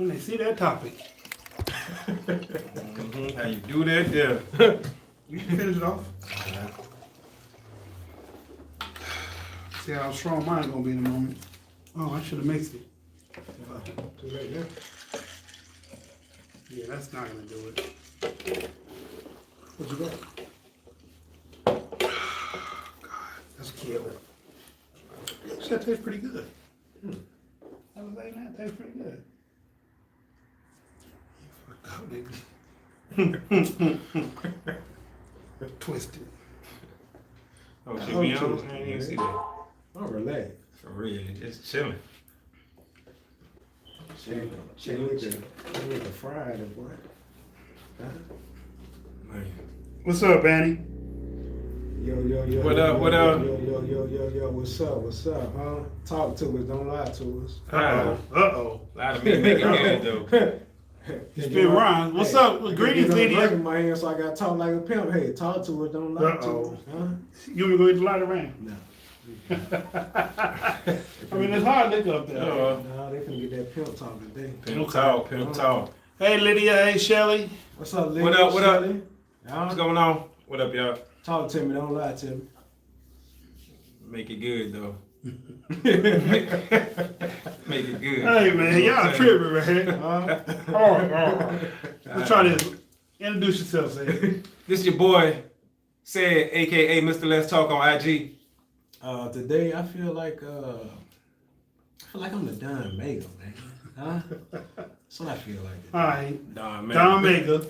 when they see that topic. How you do that there? You can finish it off. See how strong mine's gonna be in a moment. Oh, I should have mixed it. Too late, yeah. Yeah, that's not gonna do it. What you got? That's killer. That tastes pretty good. I was like, that tastes pretty good. You fucked up, nigga. Twisted. Oh, shit, be honest, I didn't even see that. Oh, relax. For real, just chilling. Check with the fried boy. Huh? Man. What's up, Annie? Yo. What up, what up? Yo, what's up, huh? Talk to us, don't lie to us. Uh-oh. A lot of me making good though. Spit rhymes. What's up? Greetings, Lydia. In my hand, so I got to talk like a pimp. Hey, talk to us, don't lie to us. Huh? You want me to go get the light around? No. I mean, it's hard to look up there. No, they finna get that pimp talk today. Pimp talk. Hey, Lydia. Hey, Shelly. What's up, Lydia? What up? Shirley? What's going on? What up, y'all? Talk to me, don't lie to me. Make it good though. Make it good. Hey, man, You know what y'all I'm tripping, man. Oh. Let's try this. Introduce yourself, say. This your boy, Said, aka Mr. Let's Talk on IG. Today I feel like I'm the Don Mega, man. Huh? That's what I feel like. All right. Don Mega.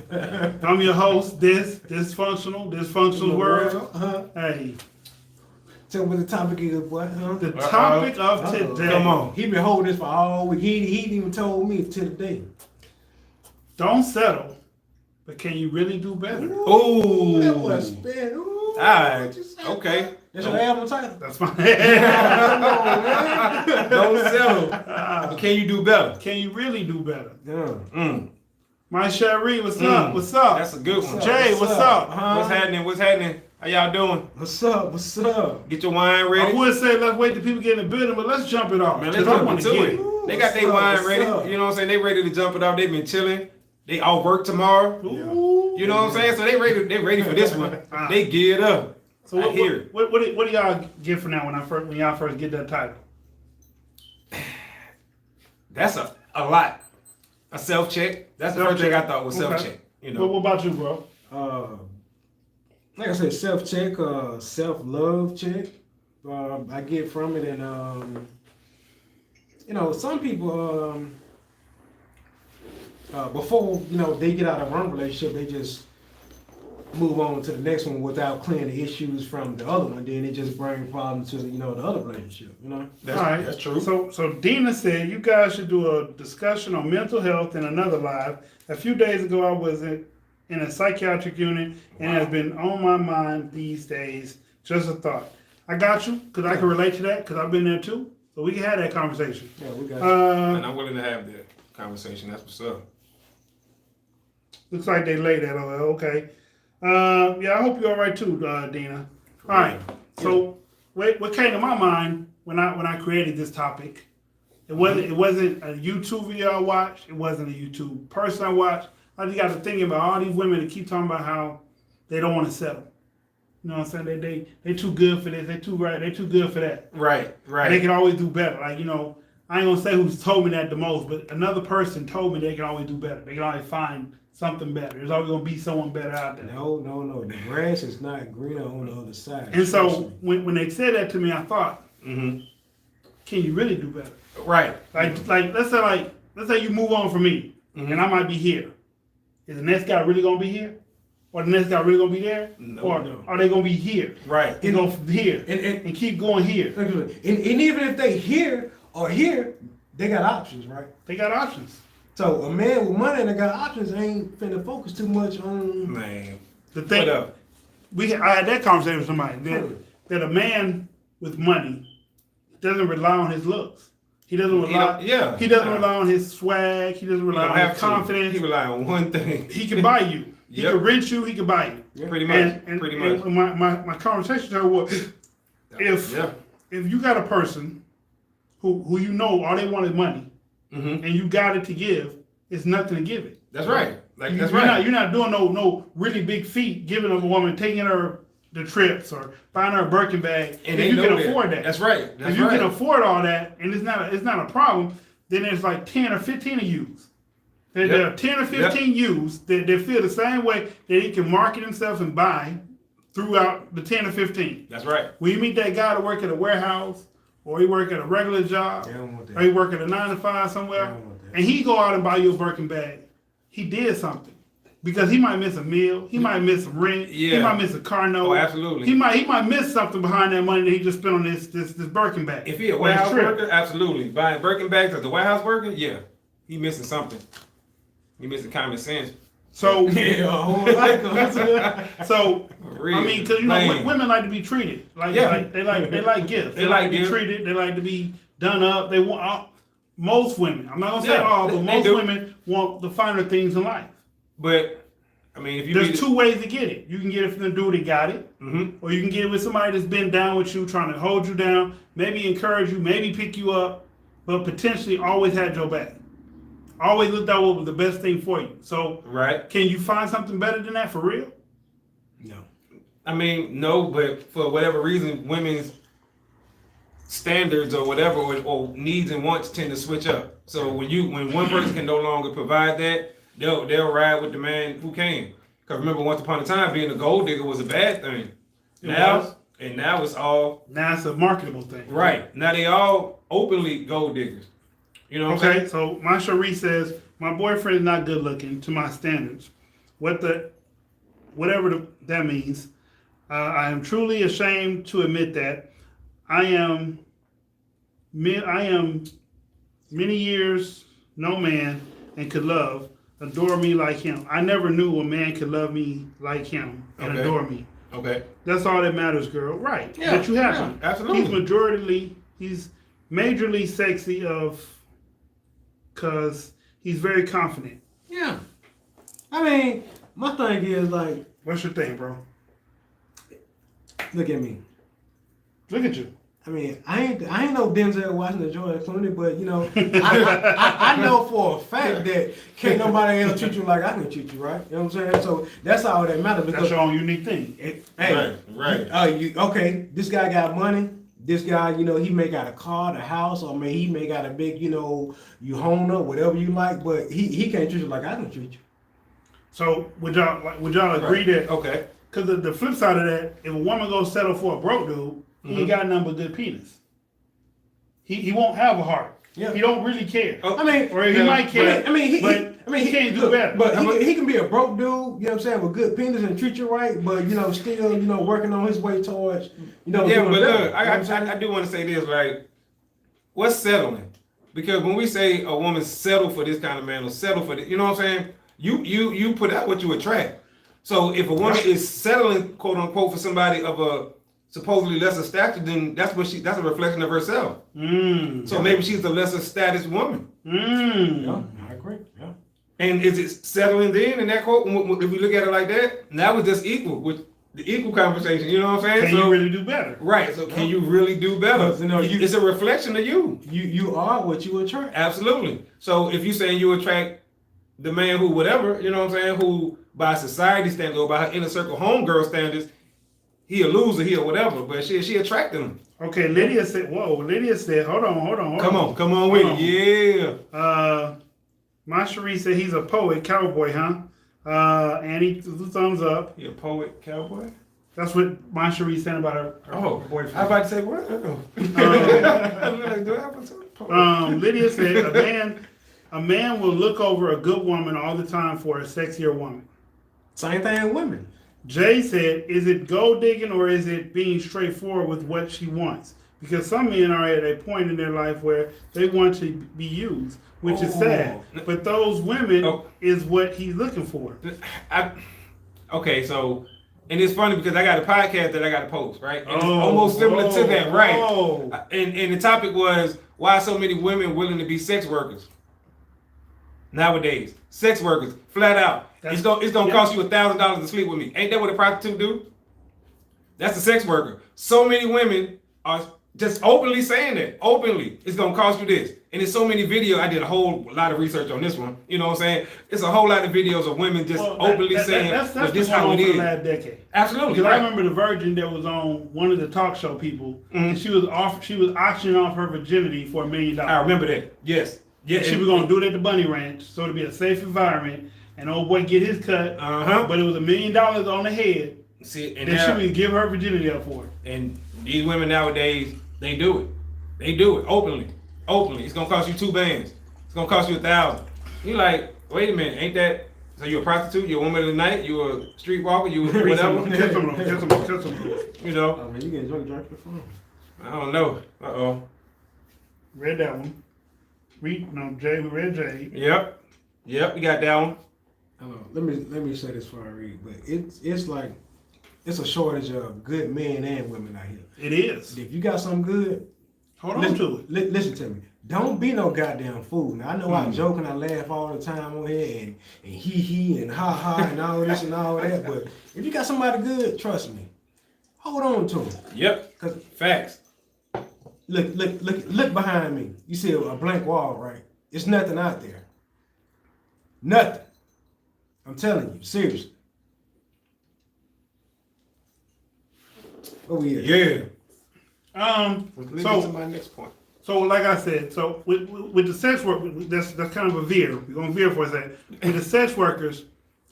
I'm your host. Dysfunctional world. Hey. Tell me what the topic is, boy. Huh? The topic of today. Come on. He been holding this for all week. He didn't even told me till today. Don't settle, but can you really do better? Ooh. That was spin. Ooh. All right. Okay. That's your album title. That's my Don't settle. But can you do better? Can you really do better? Yeah. My Cherie, what's up? What's up? That's a good one. Jay, what's up? Huh? What's happening? How y'all doing? What's up? Get your wine I ready. would say let's wait till people get in the building, but let's jump it off. Man, let's 'cause I jump wanna into get it. They got their What's up? wine What's ready. up? You know what I'm saying? They ready to jump it off. They been chilling. They all work tomorrow. Ooh. You know what I'm saying? So they ready for this one. They geared up. So I hear it. what do y'all get for now when y'all first get that title? That's a lot. A self check. That's the first thing I thought was self check. You What know. about you, bro? Like I said, self check, self love check. I get from it, and some people before they get out of one relationship, they just move on to the next one without clearing the issues from the other one. Then it just brings problems to the other relationship. That's true. So Dina said you guys should do a discussion on mental health in another live. A few days ago, I was in a psychiatric unit, and it has been on my mind these days. Just a thought. I got you, because I can relate to that, because I've been there too. So we can have that conversation. Yeah, we got And I'm willing to have that conversation. That's what's up. Looks like they laid that on. Okay. Yeah, I hope you're all right too, Dina. All right. So what came to my mind when I created this topic, it wasn't a YouTube video I watched. It wasn't a YouTube person I watched. I just got to thinking about all these women that keep talking about how they don't want to settle. You know what I'm saying? They too good for this. They too good for that. Right. And they can always do better. Like, I ain't gonna say who's told me that the most, but another person told me they can always do better. They can always find something better. There's always gonna be someone better out there. No. The grass is not greener on the other side. And so when they said that to me, I thought, can you really do better? Right. Like let's say you move on from me, and I might be here. Is the next guy really gonna be here? Or the next guy really gonna be there? No. Are they gonna be here? Right. They go from here And keep going here. And even if they here or here, they got options, right? They got options. So a man with money that got options ain't finna focus too much on. Man. The thing, What up? I had that conversation with somebody that a man with money doesn't rely on his looks. He doesn't rely. He doesn't rely on his swag. He doesn't rely on his confidence. He rely on one thing. He can buy you. He can rent you. He can buy you. Pretty much. Pretty much. And my conversation to her was, if you got a person who all they want is money, and you got it to give, it's nothing to give it. That's right. Like that's you're right. You're not doing no really big feat, giving a woman, taking her the trips or buying her a Birkin bag. And if you can afford that. That's right. That's if you right. can afford all that, and it's not a problem, then there's like 10 or 15 of yous. There are 10 or 15 yous that feel the same way that he can market himself and buy throughout the 10 or 15. That's right. When you meet that guy to work at a warehouse, or he work at a regular job, or he work at a 9 to 5 somewhere, and he go out and buy you a Birkin bag, he did something. Because he might miss a meal, he might miss some rent, he might miss a car note. Oh, absolutely. He might miss something behind that money that he just spent on this Birkin bag. If he a warehouse worker, absolutely. Buying Birkin bags as a warehouse worker, yeah. He missing something. He missing common sense. So, so I mean, because women like to be treated like they like gifts. They like to be treated. They like to be done up. They want most women. I'm not gonna say all, but most women want the finer things in life. But I mean, if you there's two ways to get it. You can get it from the dude that got it, or you can get it with somebody that's been down with you, trying to hold you down, maybe encourage you, maybe pick you up, but potentially always had your back. Always looked out what was the best thing for you. So, can you find something better than that for real? No. I mean, no, but for whatever reason, women's standards or whatever or needs and wants tend to switch up. So when one person can no longer provide that, they'll ride with the man who can. Because remember, once upon a time, being a gold digger was a bad thing. Now it's all it's a marketable thing. Right. Now they all openly gold diggers. You know what I'm saying? So my Cherie says, my boyfriend is not good looking to my standards. Whatever that means. I am truly ashamed to admit that. I am many years no man and could adore me like him. I never knew a man could love me like him and adore me. Okay. That's all that matters, girl. Right. Yeah. That you have him. Absolutely. He's majorly sexy because he's very confident. Yeah. I mean, my thing is like, what's your thing, bro? Look at me. Look at you. I mean, I ain't no Denzel Washington, George Clooney, but you know, I know for a fact that can't nobody else treat you like I can treat you, right? You know what I'm saying? So that's all that matters. That's your own unique thing. Right. This guy got money. This guy, you know, he may got a car, a house, or he may got a big, you know, you Honda, whatever you like, but he can't treat you like I can treat you. So would y'all agree that? Okay. Because the flip side of that, if a woman goes settle for a broke dude, he ain't got nothing but good penis. He won't have a heart. Yeah. He don't really care. I mean, or he might care. He can't do better. But he can be a broke dude, you know what I'm saying, with good penis and treat you right, but you know, still, you know, working on his way towards, you know. Yeah, but look, I do want to say this, like, what's settling? Because when we say a woman settle for this kind of man or settle for this, you know what I'm saying? You put out what you attract. So if a woman is settling, quote unquote, for somebody of a supposedly lesser stature, then that's a reflection of herself. So maybe she's a lesser status woman. Yeah, I agree. Yeah. And is it settling then in that quote? If we look at it like that, now it's just equal with the equal conversation. You know what I'm saying? Can you really do better? Right. So can you really do better? You know, it's a reflection of you. You are what you attract. Absolutely. So if you say you attract the man who whatever, you know what I'm saying, who by society standards or by her inner circle homegirl standards, he a loser, he or whatever, but she attracted him. Okay, Lydia said, hold on. Come on with it. Yeah. My Cherie said he's a poet, cowboy, huh? And he thumbs up. He a poet, cowboy? That's what my Cherie said about her boyfriend. I was about to say, what? Lydia said, a man will look over a good woman all the time for a sexier woman. Same thing with women. Jay said, is it gold digging or is it being straightforward with what she wants? Because some men are at a point in their life where they want to be used, which is sad. But those women is what he's looking for. Okay, so, and it's funny because I got a podcast that I got to post, right? And it's almost similar to that, right? And the topic was, why so many women willing to be sex workers? Nowadays, sex workers, flat out. It's gonna cost you $1,000 to sleep with me. Ain't that what a prostitute do? That's a sex worker. So many women are just openly saying that, openly, it's gonna cost you this. And there's so many videos. I did a whole lot of research on this one. You know what I'm saying? It's a whole lot of videos of women just openly saying, that's "Well, this been how going it on for is." the last decade. Absolutely. Because Right. I remember the virgin that was on one of the talk show people, and she was auctioning off her virginity for $1 million. I remember that. Yes. Yeah. She was gonna do it at the Bunny Ranch, so to be a safe environment, and old boy get his cut. But it was $1 million on the head. See, and then now, she would give her virginity up for it. And these women nowadays, they do it. They do it openly. Openly. It's gonna cost you 2 bands. It's gonna cost you $1,000. You like, wait a minute, ain't that? So you're a prostitute? You're a woman of the night? You're a streetwalker? You whatever? Kiss them. You know? Oh man, you getting drunk the phone. I don't know. Read that one. Jay. We read Jay. Yep. We got that one. Let me say this before I read, but it's like it's a shortage of good men and women out here. It is. If you got something good, hold on to it. Listen to me. Don't be no goddamn fool. Now I know I joke and I laugh all the time on here and he and ha ha and all this and all that, but if you got somebody good, trust me, hold on to them. Yep. Cause facts. Look behind me. You see a blank wall, right? It's nothing out there. Nothing. I'm telling you, seriously. Oh yeah. Yeah. So to my next point. So like I said, so with the sex work, that's kind of a veer. We're gonna veer for a second. With the sex workers,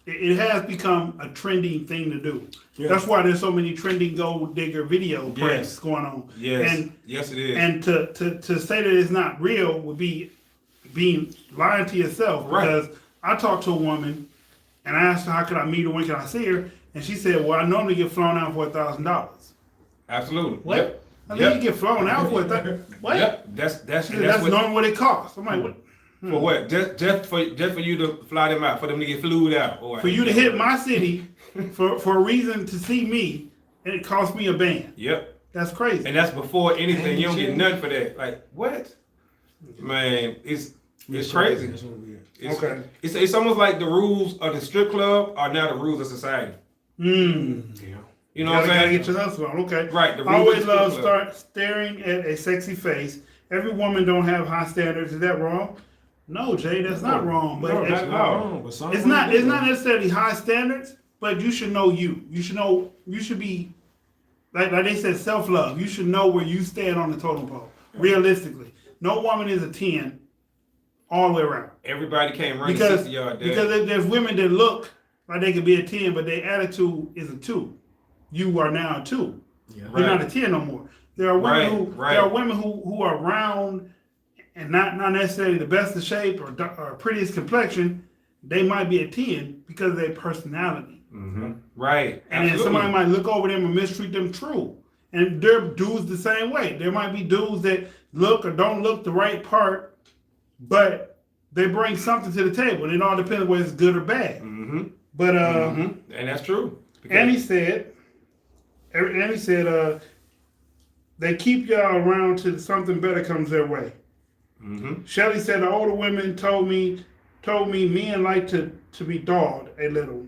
it has become a trending thing to do. Yeah. That's why there's so many trending gold digger video pranks going on. Yes. And yes, it is. And to say that it's not real would be being lying to yourself. Right. Because I talked to a woman and I asked her how could I meet her, when can I see her, and she said, "Well, I normally get flown out for $1,000." Absolutely. What? Yep. I mean, you get flown out for what? Yep. That's normally what it costs. I'm like, what? For what? Just for you to fly them out, for them to get flued out, or for you to hit my city for a reason to see me, and it cost me a band. Yep. That's crazy. And that's before anything. You don't get nothing for that. Like what? Man, it's crazy. It's almost like the rules of the strip club are now the rules of society. Yeah. You know what I'm saying? Gotta get your hustle on. Okay. Right. I always love staring at a sexy face. Every woman don't have high standards. Is that wrong? No, Jay, that's not wrong. But no, that's not wrong. It's not necessarily high standards, but you should know you. You should know. You should be like they said, self-love. You should know where you stand on the totem pole. Realistically, no woman is a 10 all the way around. Everybody can't run 60-yard dash. Because there's women that look like they could be a 10, but their attitude is a 2. You are now a 2. Yeah. You're not a 10 no more. There are women who are round and not necessarily the best of shape or prettiest complexion. They might be a 10 because of their personality. Mm-hmm. Right. And then somebody might look over them and mistreat them. True. And there are dudes the same way. There might be dudes that look or don't look the right part, but they bring something to the table. And it all depends whether it's good or bad. Mm-hmm. But and that's true. Annie said they keep y'all around till something better comes their way. Mm-hmm. Shelly said the older women told me men like to be dogged a little.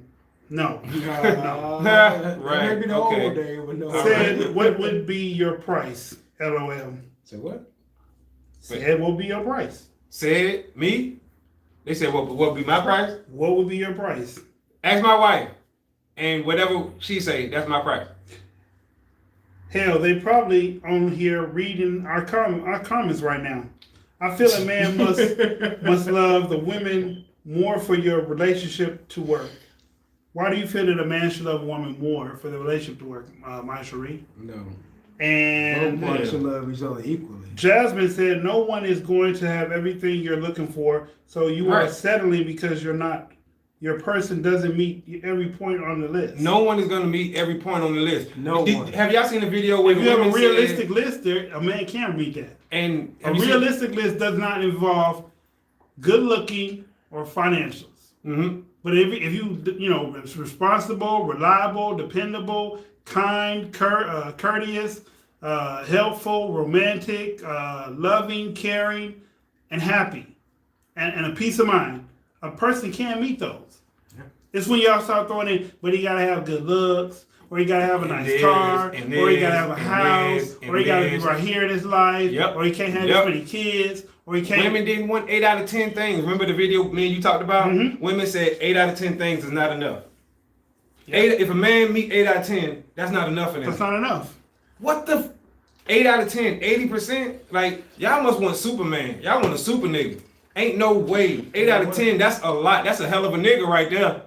No. Right. Maybe the old day, but no. Said what would be your price? LOL. Say what? Said what would be your price? Said me? They said what would be my price? What would be your price? Ask my wife. And whatever she say, that's my price. Hell, they probably on here reading our comments right now. I feel a man must love the women more for your relationship to work. Why do you feel that a man should love a woman more for the relationship to work, Maya Cherie? No. And both parties should love each other equally. Jasmine said, no one is going to have everything you're looking for, so you are settling because your person doesn't meet every point on the list. No one is going to meet every point on the list. No one. Have y'all seen the video where if you have a realistic list there, a man can meet that. And a realistic list does not involve good looking or financials. Mm-hmm. But if you it's responsible, reliable, dependable, kind, courteous, helpful, romantic, loving, caring, and happy, and a peace of mind, a person can meet those. Yeah. It's when y'all start throwing in, but he gotta have good looks, or you gotta have a nice car, or you gotta have a house, or you gotta be right here in his life, or you can't have this many kids, or you can't. Women didn't want 8 out of 10 things. Remember the video me and you talked about? Women said 8 out of 10 things is not enough. If a man meet 8 out of 10, that's not enough for them. That's not enough. What the 8 out of 10, 80%? Like, y'all must want Superman. Y'all want a super nigga. Ain't no way. 8 out of 10, that's a lot. That's a hell of a nigga right there.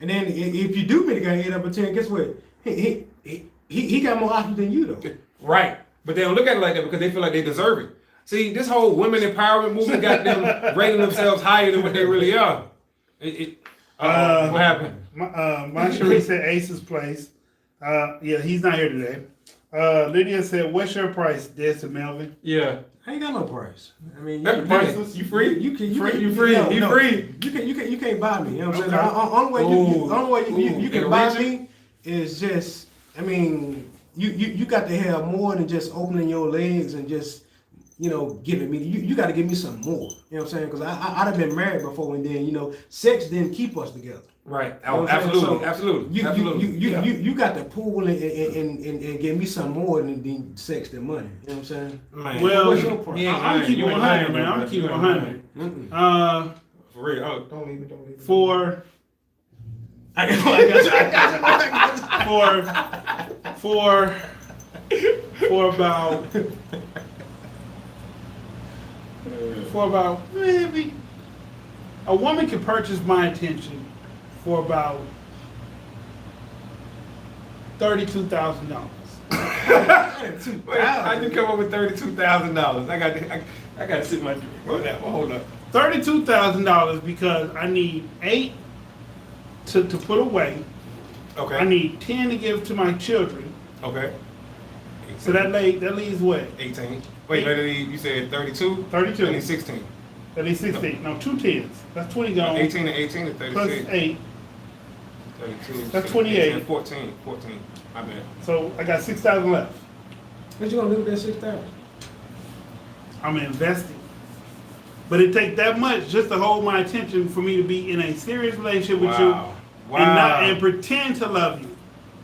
And then if you do meet a guy 8 out of 10, guess what? He got more options than you though. Right. But they don't look at it like that because they feel like they deserve it. See, this whole women empowerment movement got them rating themselves higher than what they really are. What happened? My Cherie said Ace's place. Yeah, he's not here today. Lydia said, "What's your price, Des and Melvin?" Yeah. I ain't got no price. I mean, You free? You can free. You free. You can't buy me. You know what I'm saying? The only way you can buy me is just. I mean, you got to have more than just opening your legs and just giving me. You got to give me some more. You know what I'm saying? Because I'd have been married before, and then sex didn't keep us together. Right. Absolutely. Absolutely. You got to pull and give me some more than sex than money. You know what I'm saying? Man. Well, what's your price? I'm keeping 100, man. I'm keeping 100. For real. Oh, don't leave it. For about maybe a woman can purchase my attention for about $32,000. Wait, I just come up with $32,000. I got to sit my drink on that one. Hold up. $32,000 because I need 8 to put away. Okay. I need 10 to give to my children. Okay. So that leaves what? 18. Wait, you said 32? 32. I need 16. That leaves 16. No, 2 10s. That's 20 gone. 18 and 18 is 36. Plus 8. 32. That's 28. 14. My bad. So I got 6,000 left. What you gonna do with that 6,000? I'm investing. But it takes that much just to hold my attention for me to be in a serious relationship with you and pretend to love you.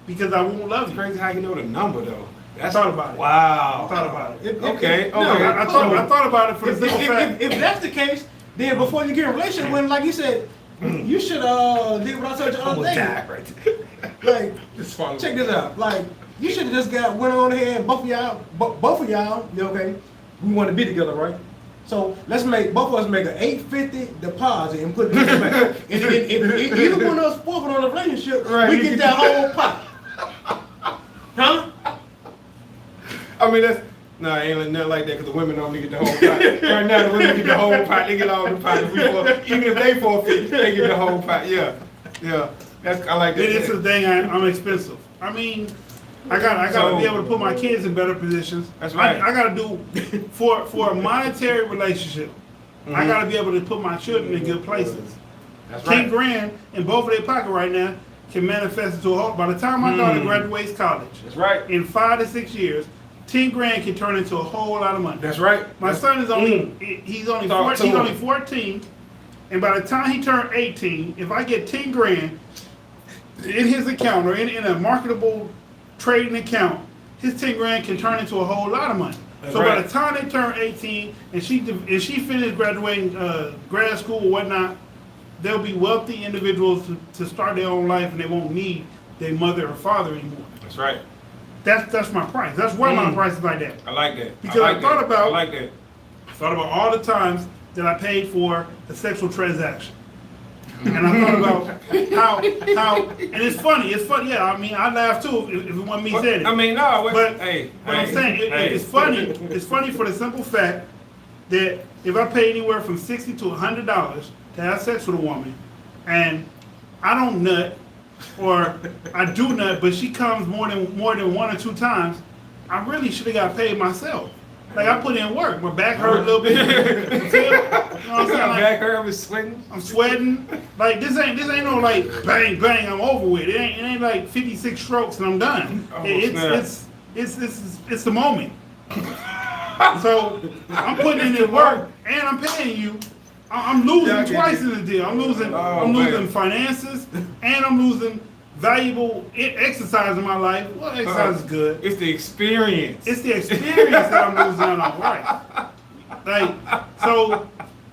Because I won't love It's you. crazy how you know the number though. I thought about it. Wow. I thought about it. Okay. I thought about it for the simple fact. If that's the case, then before you get in a relationship, when like you said, you should did what I told you the other day. Right. Like, check this out. Like, you should have just went on ahead, both of y'all, okay? We want to be together, right? So let's both of us make an $850 deposit and put this back. If either one of us forfeit on the relationship, we get that whole pot. Huh? I mean, it ain't nothing like that because the women normally get the whole pot. Right now, the women get the whole pot. They get all the pot. Even if they forfeit, they get the whole pot. Yeah. I like that. This is the thing. I'm expensive. I mean, I gotta be able to put my kids in better positions. That's right. I gotta do for a monetary relationship. I gotta be able to put my children in good places. That's right. 10 grand in both of their pocket right now can manifest into a whole. By the time my daughter graduates college, that's right. In 5 to 6 years, 10 grand can turn into a whole lot of money. That's right. My son is only he's only 14, and by the time he turned 18, if I get 10 grand in his account or in a marketable trading account, his 10 grand can turn into a whole lot of money. That's so right. by the time they turn 18 and she finished graduating grad school or whatnot, they'll be wealthy individuals to start their own life, and they won't need their mother or father anymore. That's right. That's my price. That's why my price is like that. I like that. Because I thought about all the times that I paid for a sexual transaction. And I thought about how and it's funny, yeah, I mean I laugh too if it wasn't me saying it. I mean no, but I'm saying it's funny for the simple fact that if I pay anywhere from $60 to $100 to have sex with a woman and I don't nut or I do nut but she comes more than 1 or 2 times, I really should have got paid myself. Like I put in work. My back hurt a little bit. You know what I'm saying? Like, back hurt, I'm sweating. I'm sweating. Like this ain't no like bang bang. I'm over with. It ain't like 56 strokes and I'm done. It's the moment. So I'm putting in the work and I'm paying you. I'm losing twice in the deal. I'm losing finances and I'm losing valuable exercise in my life. Well, exercise is good. It's the experience. It's the experience that I'm losing out on, right? Like, so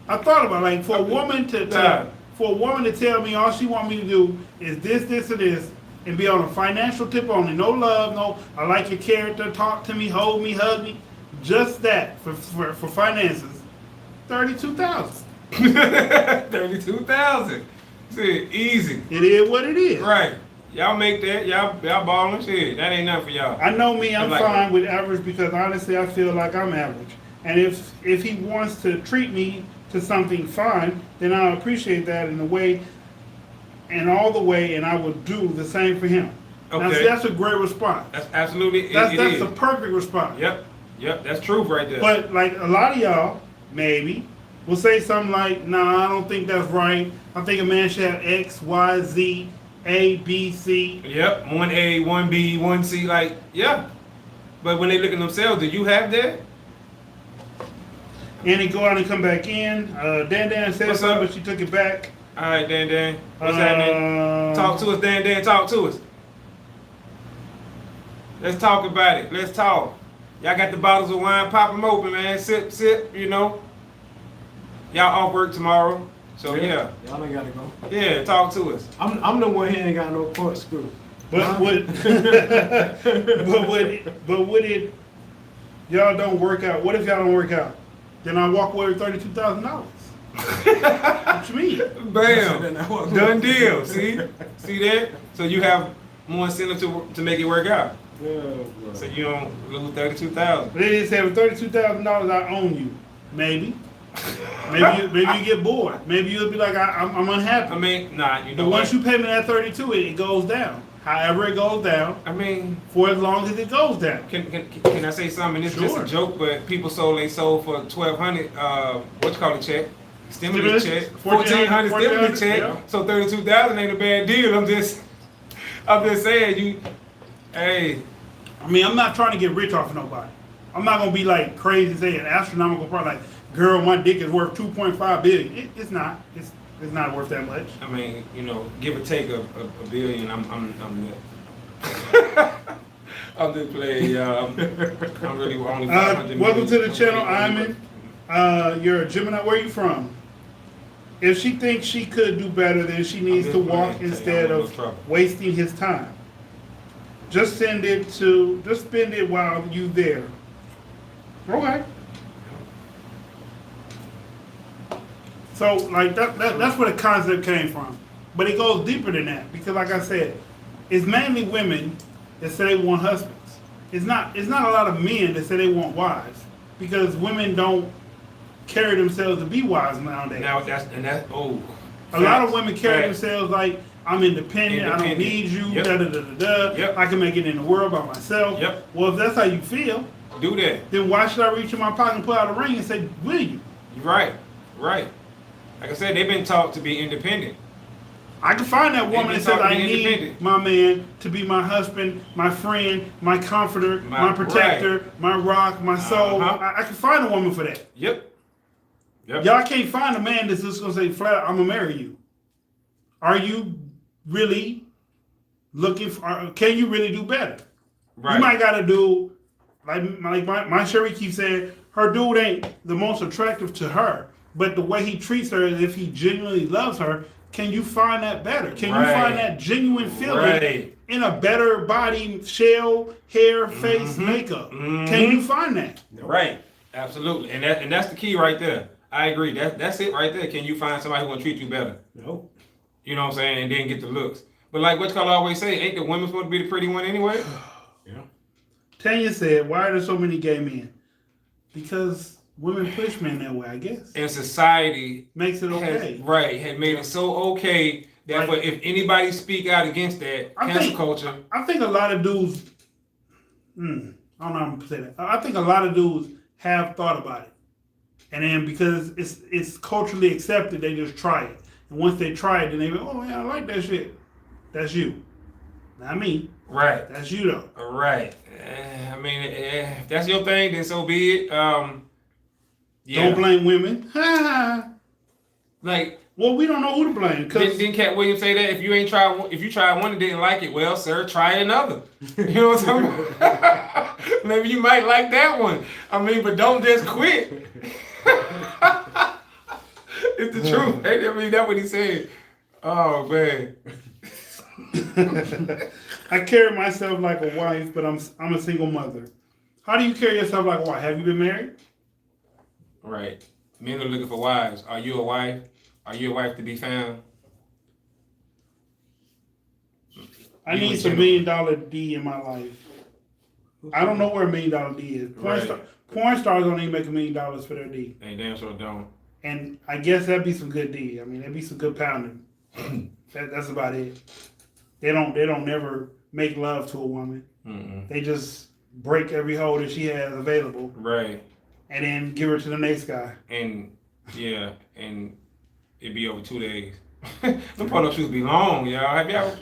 I thought about like for a woman to tell me all she want me to do is this, this, and this, and be on a financial tip only, no love, no I like your character, talk to me, hold me, hug me, just that for finances, $32,000. 32,000. See, easy. It is what it is. Right. Y'all make that. Y'all balling shit. That ain't nothing for y'all. I know me. I'm like fine with average because honestly, I feel like I'm average. And if he wants to treat me to something fine, then I appreciate that in a way, and all the way, and I will do the same for him. Okay. Now, see, that's a great response. That's absolutely. That's is. the perfect response. Yep. That's truth right there. But like a lot of y'all, maybe, will say something like, "Nah, I don't think that's right. I think a man should have X, Y, Z, A, B, C." Yep. 1A, 1B, 1C. Like, yeah. But when they look at themselves, do you have that? And he go out and come back in. Dan said What's something, up? but she took it back. All right, Dan. What's happening? Talk to us, Dan. Talk to us. Let's talk about it. Let's talk. Y'all got the bottles of wine, pop them open, man. Sip, you know. Y'all off work tomorrow, so yeah. Y'all ain't gotta go. Yeah, talk to us. I'm the one here ain't got no corkscrew. But would it? Y'all don't work out. What if y'all don't work out? Then I walk away with $32,000. What you mean? Bam, done deal. See that? So you have more incentive to make it work out. So you don't lose 32,000. But they didn't say with $32,000 I own you. Maybe you get bored. Maybe you'll be like I'm unhappy. I mean, nah, you know. But once you pay me that 32, it goes down. However it goes down. I mean, for as long as it goes down. Can I say something? It's just a joke, but people sold for $1,200. What you call it, check? Stimulus check. $1,400 stimulus check. Yeah. So $32,000 ain't a bad deal. I'm just saying hey. I mean, I'm not trying to get rich off of nobody. I'm not gonna be like crazy saying astronomical part like, girl, my dick is worth $2.5 billion. It's not. It's not worth that much. I mean, give or take a billion. I'm I'm just playing, y'all. I'm really only 500 welcome to the channel, Iman. You're a Gemini. Where are you from? If she thinks she could do better, then she needs to walk instead of wasting his time. Just spend it while you there. Okay. So like that's where the concept came from. But it goes deeper than that because like I said, it's mainly women that say they want husbands. It's not a lot of men that say they want wives because women don't carry themselves to be wives nowadays. Now a lot of women carry themselves like I'm independent. I don't need you. Yep. Yep. I can make it in the world by myself. Yep. Well, if that's how you feel, do that. Then why should I reach in my pocket and pull out a ring and say, "Will you?" Right. Like I said, they've been taught to be independent. I can find that woman that says, "I need my man to be my husband, my friend, my comforter, my protector, my rock, my soul." I can find a woman for that. Yep. Y'all can't find a man that's just gonna say flat, "I'm gonna marry you." Are you really looking for? Can you really do better? Right. You might gotta do like my Sherry keeps saying. Her dude ain't the most attractive to her, but the way he treats her, if he genuinely loves her, can you find that better? Can you find that genuine feeling in a better body, shell, hair, face, makeup? Can you find that? Right. Absolutely. And that's the key right there. I agree. That's it right there. Can you find somebody who will treat you better? No. You know what I'm saying? And then get the looks. But like what you always say, ain't the women supposed to be the pretty one anyway? Yeah. Tanya said, "Why are there so many gay men?" Because women push men that way, I guess. And society makes it okay. Had made it so okay that if anybody speak out against that, cancel culture. I think a lot of dudes, I don't know how to say that. I think a lot of dudes have thought about it. And then because it's culturally accepted, they just try it. And once they try it, then they go, "Oh, yeah, I like that shit." That's you. Not me. Right. That's you, though. Right. I mean, if that's your thing, then so be it. Don't blame women. Like, Well, we don't know who to blame. Didn't Cat Williams say that if you tried one and didn't like it, well, sir, try another. You know what I'm talking about? Maybe you might like that one. I mean, but don't just quit. It's the truth. I mean, that's what he said. Oh man. I carry myself like a wife, but I'm a single mother. How do you carry yourself like a wife? Have you been married? Right. Men are looking for wives. Are you a wife? Are you a wife to be found? I need some $1 million D in my life. I don't know where $1 million D is. Porn stars don't even make $1 million for their D. They damn sure don't. And I guess that'd be some good D. I mean, that'd be some good pounding. That's about it. They don't never make love to a woman. Mm-mm. They just break every hole that she has available. Right. And then give her to the next guy. And yeah, and it'd be over 2 days. The porno shoots be long, y'all. Have y'all?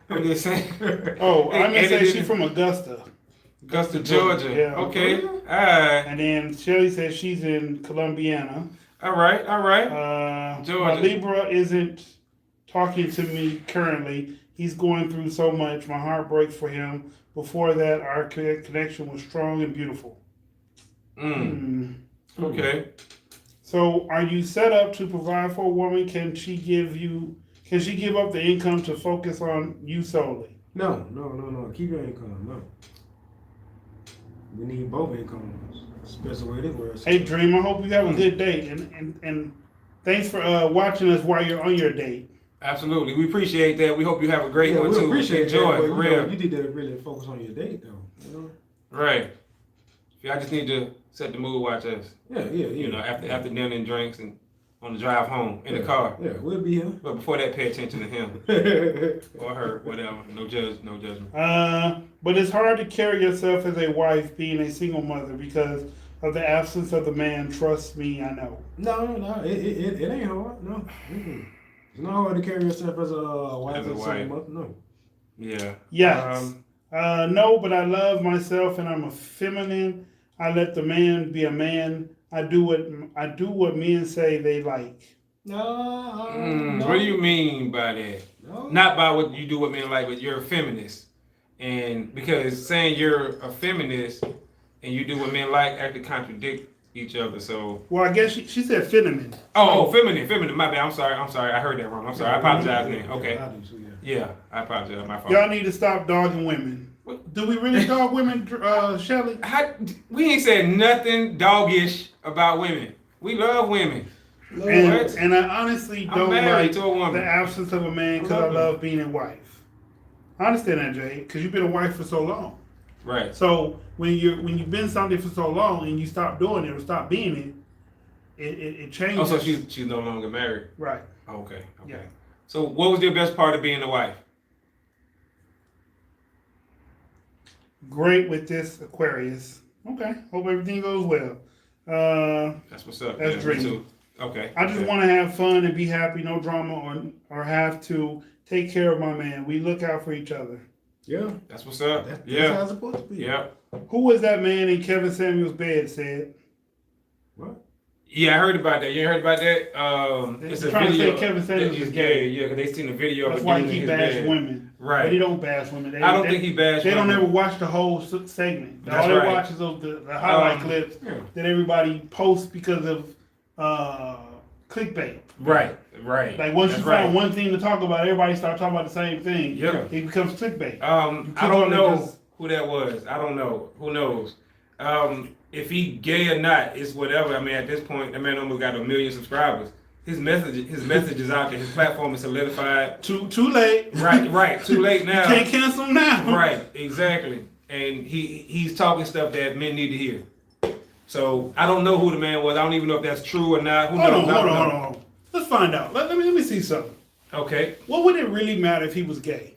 I'm just saying. Oh, I'm gonna say she's from Augusta. Augusta, Georgia. Yeah. Okay. All right. And then Shelly says she's in Columbiana. All right. Georgia. My Libra isn't talking to me currently. He's going through so much. My heart breaks for him. Before that, our connection was strong and beautiful. Okay. So, are you set up to provide for a woman? Can she give up the income to focus on you solely? No. Keep your income. No. We need both incomes, especially where it works. Hey, Dream. I hope you have a good date, and thanks for watching us while you're on your date. Absolutely, we appreciate that. We hope you have a great one we too. Appreciate Enjoy, that, for real. You need to really focus on your date, though. You know? Right. Yeah, I just need to set the mood. Watch us. Yeah. You know, after dinner and drinks and on the drive home in the car. Yeah, we'll be here. But before that, pay attention to him or her, whatever. No judgment. But it's hard to carry yourself as a wife being a single mother because of the absence of the man. Trust me, I know. No, it ain't hard. No, it's not hard to carry yourself as a wife as a single mother. No. Yeah. Yes. No, but I love myself and I'm a feminine. I let the man be a man. I do what men say they like. No. What do you mean by that? No. Not by what you do what men like, but you're a feminist. And because saying you're a feminist and you do what men like actually contradict each other. So well, I guess she said feminine. Oh, feminine. My bad. I'm sorry. I heard that wrong. I'm sorry. I apologize, man. Okay. Yeah, I apologize. My fault. Y'all need to stop dogging women. Do we really dog women, Shelly? We ain't said nothing doggish about women. We love women. And I honestly don't like the absence of a man because I love being a wife. I understand that, Jay, because you've been a wife for so long. Right. So when you've been something for so long and you stop doing it or stop being it changes. Oh, so she's no longer married. Right. Okay. Yeah. So what was your best part of being a wife? Great with this Aquarius. Okay. Hope everything goes well. That's what's up. That's dream. Too. Okay. I just want to have fun and be happy, no drama or have to take care of my man. We look out for each other. Yeah. That's what's up. That's how it's supposed to be. Yeah. Who was that man in Kevin Samuel's bed said? What? Yeah, I heard about that. You heard about that? It's a trying video. to say Kevin Samuels is gay. Yeah, because they seen the video. That's why he bashed women. Right. But he don't bash women. I don't think he bashed women. They women. don't ever watch the whole segment. That's All they right. watch is the highlight clips that everybody posts because of clickbait. Right. Like once you find one thing to talk about, everybody start talking about the same thing. Yeah. It becomes clickbait. I don't know who that was. I don't know. Who knows? If he gay or not, it's whatever. I mean, at this point, that man almost got 1 million subscribers. His message is out there. His platform is solidified. Too late. Right. Too late now. You can't cancel him now. Right. Exactly. And he's talking stuff that men need to hear. So I don't know who the man was. I don't even know if that's true or not. Hold on. Let's find out. Let me see something. Okay. What would it really matter if he was gay?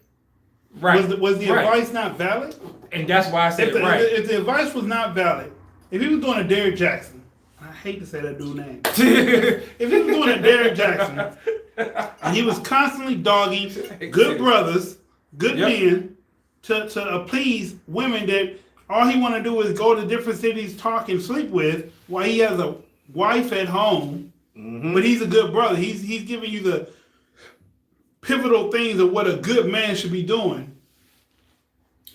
Right. Was the advice not valid? And that's why I said if the advice was not valid, if he was doing a Derrick Jackson, I hate to say that dude's name. If he was doing a Derrick Jackson, and he was constantly dogging good brothers, good men, to please women that all he want to do is go to different cities, talk and sleep with, while he has a wife at home Mm-hmm. But he's a good brother. He's giving you the pivotal things of what a good man should be doing.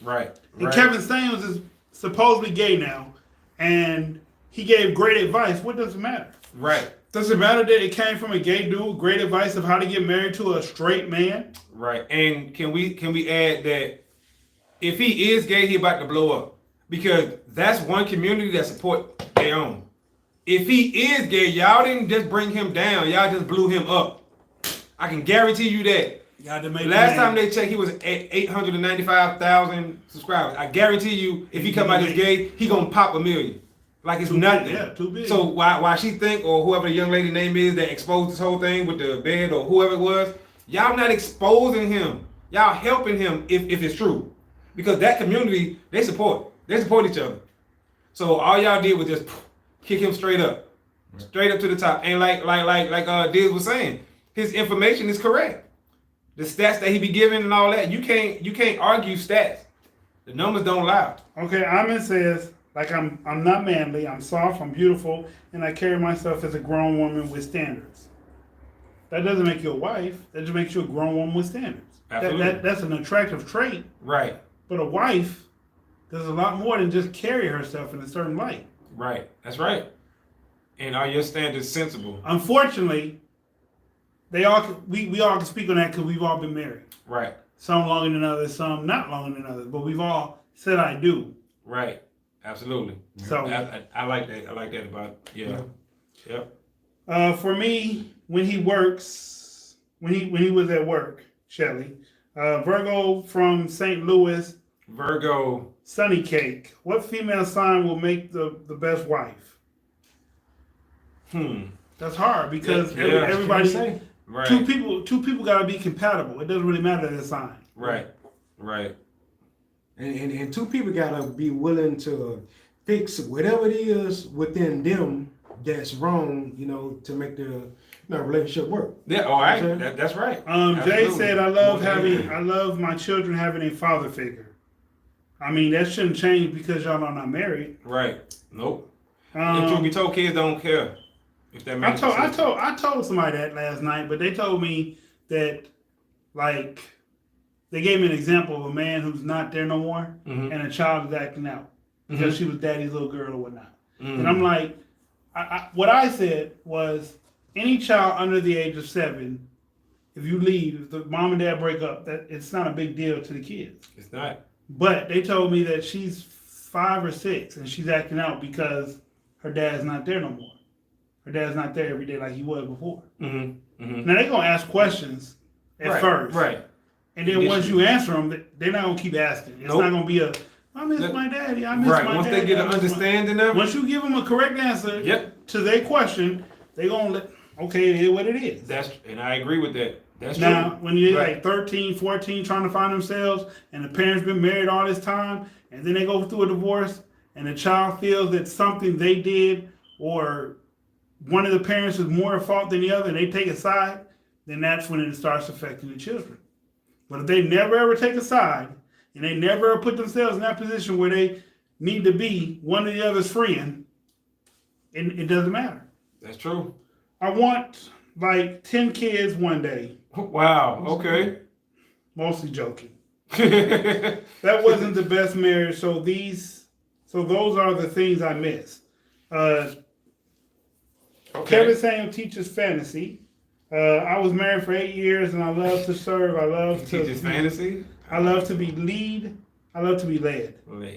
Right. And Kevin Samuels is supposedly gay now, and he gave great advice. What does it matter? Right. Does it matter that it came from a gay dude? Great advice of how to get married to a straight man. Right. And can we add that if he is gay, he about to blow up, because that's one community that support their own. If he is gay, y'all didn't just bring him down, y'all just blew him up. I can guarantee you that. Last time they checked, he was at 895,000 subscribers. I guarantee you, if he come out as gay, he gonna pop 1 million. Like it's nothing. Yeah, too big. So why she think, or whoever the young lady name is that exposed this whole thing with the bed, or whoever it was, y'all not exposing him. Y'all helping him if it's true. Because that community, they support each other. So all y'all did was just kick him straight up to the top. And like Diz was saying, his information is correct. The stats that he be giving and all that, you can't argue stats. The numbers don't lie. Okay, Amin says, like I'm not manly, I'm soft, I'm beautiful, and I carry myself as a grown woman with standards. That doesn't make you a wife. That just makes you a grown woman with standards. Absolutely. That's an attractive trait. Right. But a wife does a lot more than just carry herself in a certain light. Right. That's right. And are your standards sensible? Unfortunately, we all can speak on that because we've all been married. Right. Some longer than others, some not longer than others. But we've all said I do. Right. Absolutely. So I like that. I like that about Yep. For me, when he was at work, Shelly, Virgo from St. Louis. Virgo. Sunny Cake. What female sign will make the best wife? That's hard because everybody. Right. Two people gotta be compatible. It doesn't really matter the sign. Right. And two people gotta be willing to fix whatever it is within them that's wrong, to make the relationship work. Yeah, all right. That's right. Jay said, I love my children having a father figure. I mean, that shouldn't change because y'all are not married. Right. Nope. And truth be told, kids don't care. If that makes sense. I told somebody that last night, but they told me that, like, they gave me an example of a man who's not there no more, and a child is acting out because she was daddy's little girl or whatnot. And I'm like, what I said was, any child under the age of 7, if you leave, if the mom and dad break up, that it's not a big deal to the kids. It's not. But they told me that she's 5 or 6 and she's acting out because her dad's not there no more. Her dad's not there every day like he was before. Now they're gonna ask questions at first, right? And then once you answer them, they're not gonna keep asking. It's not gonna be I miss my daddy. I miss my daddy. Once they get an understanding of it. Once you give them a correct answer to their question, they're gonna okay, it is what it is. And I agree with that. That's now, true. when you're like 13, 14, trying to find themselves, and the parents been married all this time, and then they go through a divorce, and the child feels that something they did, or one of the parents is more at fault than the other, and they take a side, then that's when it starts affecting the children. But if they never ever take a side, and they never ever put themselves in that position where they need to be one or the other's friend, it doesn't matter. That's true. I want like 10 kids one day. Wow. Okay. Mostly joking. That wasn't the best marriage. So those are the things I miss. Kevin Samuel teaches fantasy. I was married for 8 years and I love to serve. He teaches fantasy. I love to be lead. I love to be led.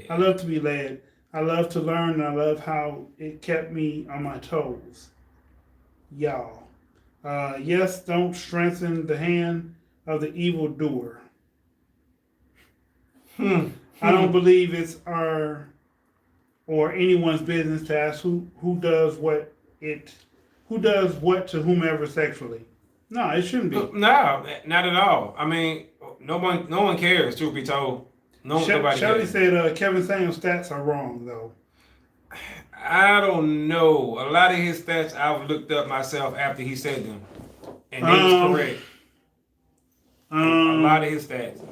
I love to be led. I love to learn and I love how it kept me on my toes. Y'all. Yes, don't strengthen the hand of the evildoer. I don't believe it's our or anyone's business to ask who does what to whomever sexually. No, it shouldn't be. No, not at all. I mean, no one cares. Truth be told, nobody Shelly cares. said Kevin Samuel's stats are wrong though. I don't know. A lot of his stats I've looked up myself after he said them, and they was correct. A lot of his stats.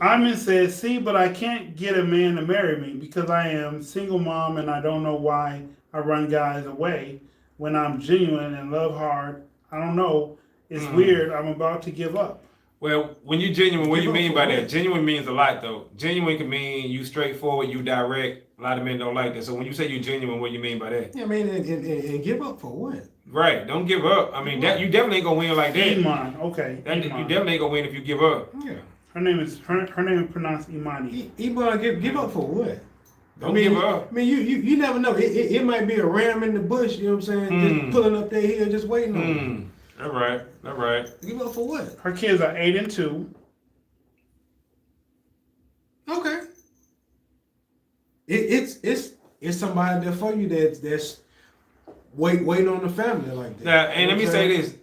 Armin says, see, but I can't get a man to marry me because I am single mom and I don't know why I run guys away when I'm genuine and love hard. I don't know. It's weird. I'm about to give up. Well, when you genuine, what do you Give up mean for by what? that? Genuine means a lot, though. Genuine can mean you straightforward, you direct. A lot of men don't like that. So when you say you genuine, what do you mean by that? Yeah, I mean, and give up for what? Right. Don't give up. I mean, that you definitely ain't gonna win like that. Iman. Okay. You Iman. definitely ain't gonna win if you give up. Yeah. Her name is pronounced Imani. Give up for what? Don't give up. I mean, you never know. It might be a ram in the bush. You know what I'm saying? Just pulling up that hill, just waiting on you. All right. All right. Give up for what? Her kids are 8 and 2. Okay. It's somebody there for you that's waiting on the family like that. Now, and let me say this,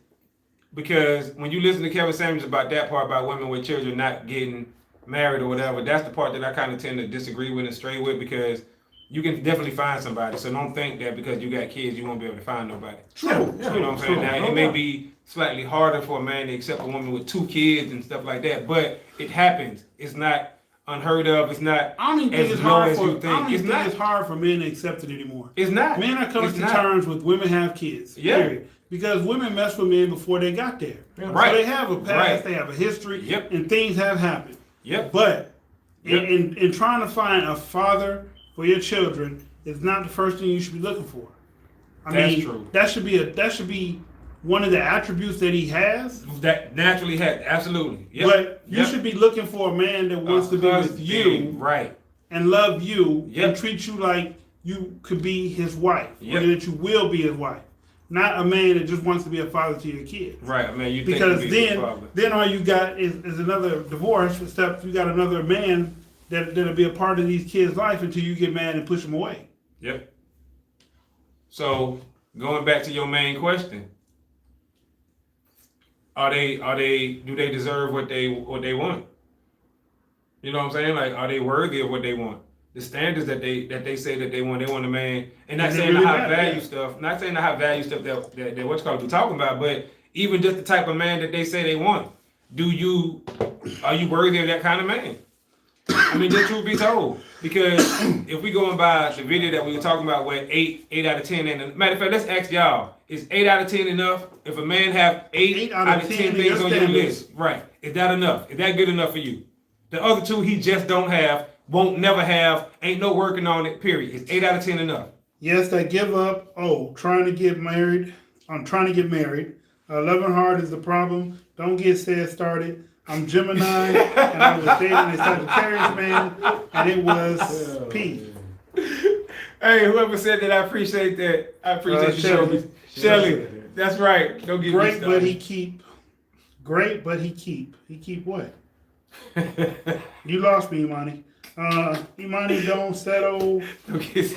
because when you listen to Kevin Samuels about that part about women with children not getting married or whatever, that's the part that I kind of tend to disagree with and stray with, because you can definitely find somebody. So don't think that because you got kids, you won't be able to find nobody. True. Yeah, You know what I'm saying? Now, it may be slightly harder for a man to accept a woman with 2 kids and stuff like that, but it happens. It's not unheard of. It's not I don't even think as it's low hard as for. you I don't think. even It's think not. it's hard for men to accept it anymore. It's not. Men are coming It's to not. terms with women have kids. Yeah. Period. Because women mess with men before they got there. Right. So they have a past. Right. They have a history. Yep. And things have happened. Yep. But Yep. in trying to find a father for your children is not the first thing you should be looking for. That's true. That should be one of the attributes that he has. That naturally has, absolutely. Yep. But you Yep. should be looking for a man that wants to be with you Right. and love you Yep. and treat you like you could be his wife, Yep. or that you will be his wife. Not a man that just wants to be a father to your kids. Right, man. You Because think you be then all you got is another divorce, except you got another man that'll be a part of these kids' life until you get mad and push them away. Yep. So going back to your main question, do they deserve what they want? You know what I'm saying? Like, are they worthy of what they want? The standards that they say that they want a man, and not And saying the really high matter, value yeah. stuff, not saying the high value stuff that what's called be talking about, but even just the type of man that they say they want. Are you worthy of that kind of man? I mean, just truth be told, because if we going by the video that we were talking about, where 8 out of 10, and matter of fact, let's ask y'all: is 8 out of 10 enough? If a man have 8 out of 10 things on your list, right? Is that enough? Is that good enough for you? The other 2 he just don't have, won't never have, ain't no working on it. Period. Is 8 out of 10 enough? Yes, they give up. Oh, trying to get married. I'm trying to get married. Loving hard is the problem. Don't get started. I'm Gemini, and I was dating a Sagittarius man, and it was P. Hey, whoever said that, I appreciate that. I appreciate you, Shelly. Shelly, that's right. Don't get me Great, started. but he keep what? You lost me, Imani. Imani don't settle. Don't get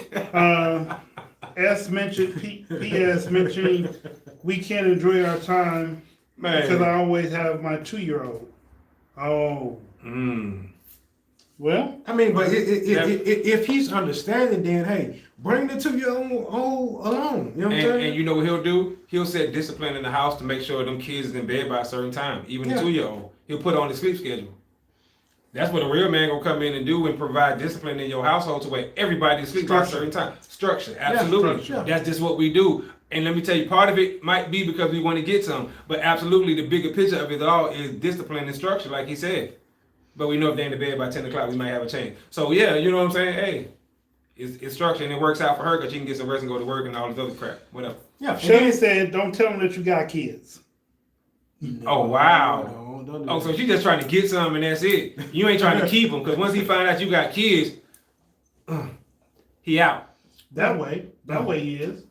S mentioned, P.S. mentioning we can't enjoy our time because I always have my 2-year-old. Oh. Well, I mean, but if he's understanding, then hey, bring the 2-year-old along. You know what I'm saying? And you know what he'll do? He'll set discipline in the house to make sure them kids is in bed by a certain time. Even the 2-year-old, he'll put on the sleep schedule. That's what a real man gonna come in and do, and provide discipline in your household to where everybody sleeps by a certain time. Structure, absolutely. Structure. That's just what we do. And let me tell you, part of it might be because we want to get some, but absolutely the bigger picture of it all is discipline and structure, like he said. But we know if they're in the bed by 10 o'clock, we might have a change. So yeah, you know what I'm saying? Hey, it's structure, and it works out for her because she can get some rest and go to work and all this other crap, whatever. Yeah. Shelly said, don't tell them that you got kids. Oh, wow. No, don't do Oh, that. so she just trying to get some and that's it. You ain't trying to keep them, because once he find out you got kids, he out. That way he is.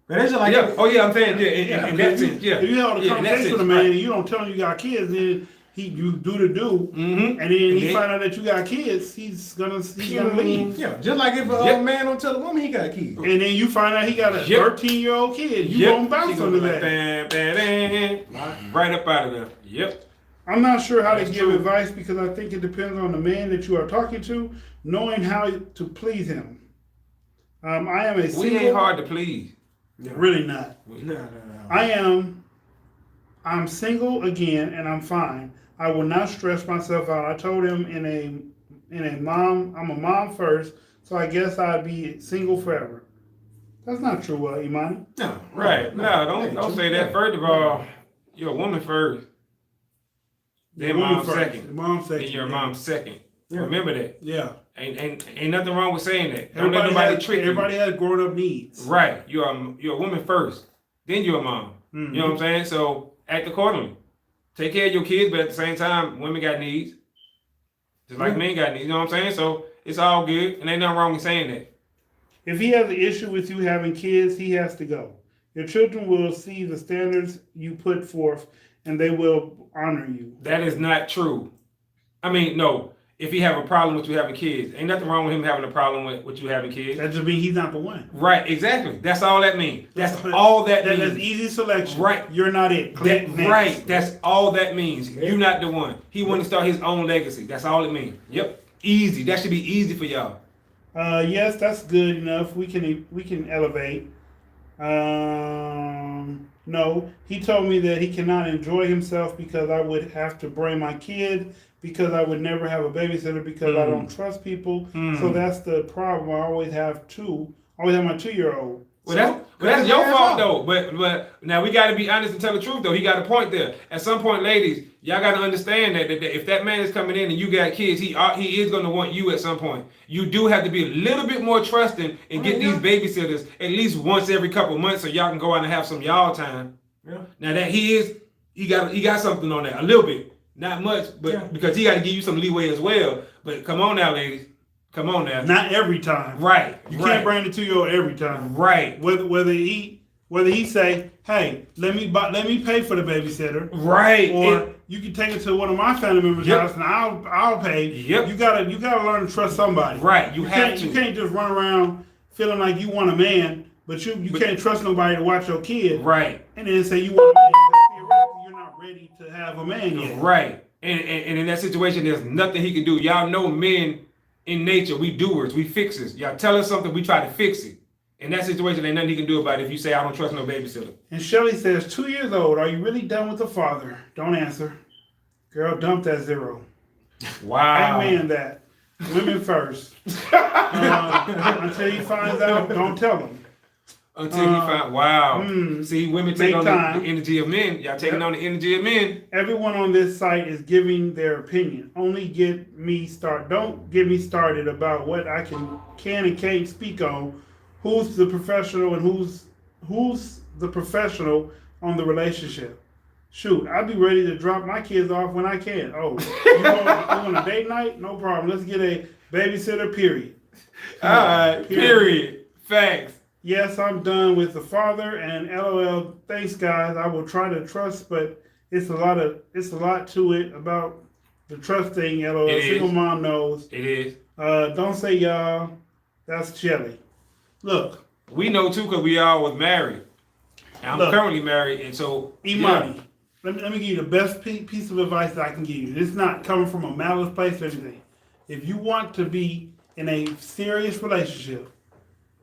But it's just like I'm saying, in that sense, If you have a in that conversation sense, with a man right. and you don't tell him you got kids, then you do the do, Mhm. and then he find out that you got kids, he's gonna leave. Yeah, just like if a man don't tell a woman he got kids. And then you find out he got a 13-year-old kid, you gonna bounce She under be that. like, bam, right up out of there. Yep. I'm not sure how to That's give true. advice because I think it depends on the man that you are talking to, knowing how to please him. I am a single. We ain't hard to please. Really not. No. I'm single again, and I'm fine. I will not stress myself out. I told him I'm a mom first, so I guess I'd be single forever. That's not true, Imani. No, Right. No, don't say that. First of all, you're a woman first. Then mom second. Mom second. Then your mom second. Yeah. Remember that. Yeah. Ain't nothing wrong with saying that. Don't let nobody trick you. Everybody has grown up needs. Right. You're a woman first. Then you're a mom. Mm-hmm. You know what I'm saying? So act accordingly. Take care of your kids, but at the same time, women got needs. Just like men got needs. You know what I'm saying? So it's all good, and ain't nothing wrong with saying that. If he has an issue with you having kids, he has to go. Your children will see the standards you put forth, and they will honor you. That is not true. I mean, no. If he have a problem with you having kids, ain't nothing wrong with him having a problem with you having kids. That just means he's not the one. Right, exactly. That's all that means. That's all that means. That's easy selection. Right. You're not it. Right. That's all that means. Yeah. You're not the one. He want to start his own legacy. That's all it means. Yep. Easy. That should be easy for y'all. Yes, that's good enough. We can elevate. No, he told me that he cannot enjoy himself because I would have to bring my kid, because I would never have a babysitter because I don't trust people. So that's the problem. I always have my 2-year-old. Well, that's your fault though. But now we got to be honest and tell the truth though. He got a point there. At some point, ladies, y'all got to understand that if that man is coming in and you got kids, he is going to want you at some point. You do have to be a little bit more trusting and get these babysitters at least once every couple months so y'all can go out and have some y'all time. Yeah. Now that he got something on that, a little bit. Not much, but because he got to give you some leeway as well. But come on now, ladies. Come on now. Not every time. Right. You can't bring the 2-year-old every time. Right. Whether he say, hey, let me pay for the babysitter. Right. Or you can take it to one of my family members' house and I'll pay. Yep. You gotta learn to trust somebody. Right. You have to. You can't just run around feeling like you want a man, but you can't trust nobody to watch your kid. Right. And then say you want a man. Theoretically, you're not ready to have a man yet. Right. And in that situation, there's nothing he can do. Y'all know men in nature, we doers, we fixers. Y'all tell us something, we try to fix it. In that situation, ain't nothing he can do about it if you say, I don't trust no babysitter. And Shelly says, 2 years old, are you really done with the father? Don't answer. Girl, dump that 0. Wow. Amen that. Women first. Until he finds out, don't tell him. Until he finds, wow. See, women take on the energy of men. Y'all taking on the energy of men. Everyone on this site is giving their opinion. Don't get me started about what I can and can't speak on. Who's the professional and who's the professional on the relationship? Shoot, I'll be ready to drop my kids off when I can. Oh, you want a date night? No problem. Let's get a babysitter, period. All right, period. Facts. Yes, I'm done with the father, and LOL. Thanks, guys. I will try to trust, but it's a lot to it about the trust thing. LOL. Single mom knows. It is. Don't say y'all. That's Shelly. Look, we know too because we all was married. I'm currently married, and so Imani. Let me give you the best piece of advice that I can give you. It's not coming from a malice place or anything. If you want to be in a serious relationship,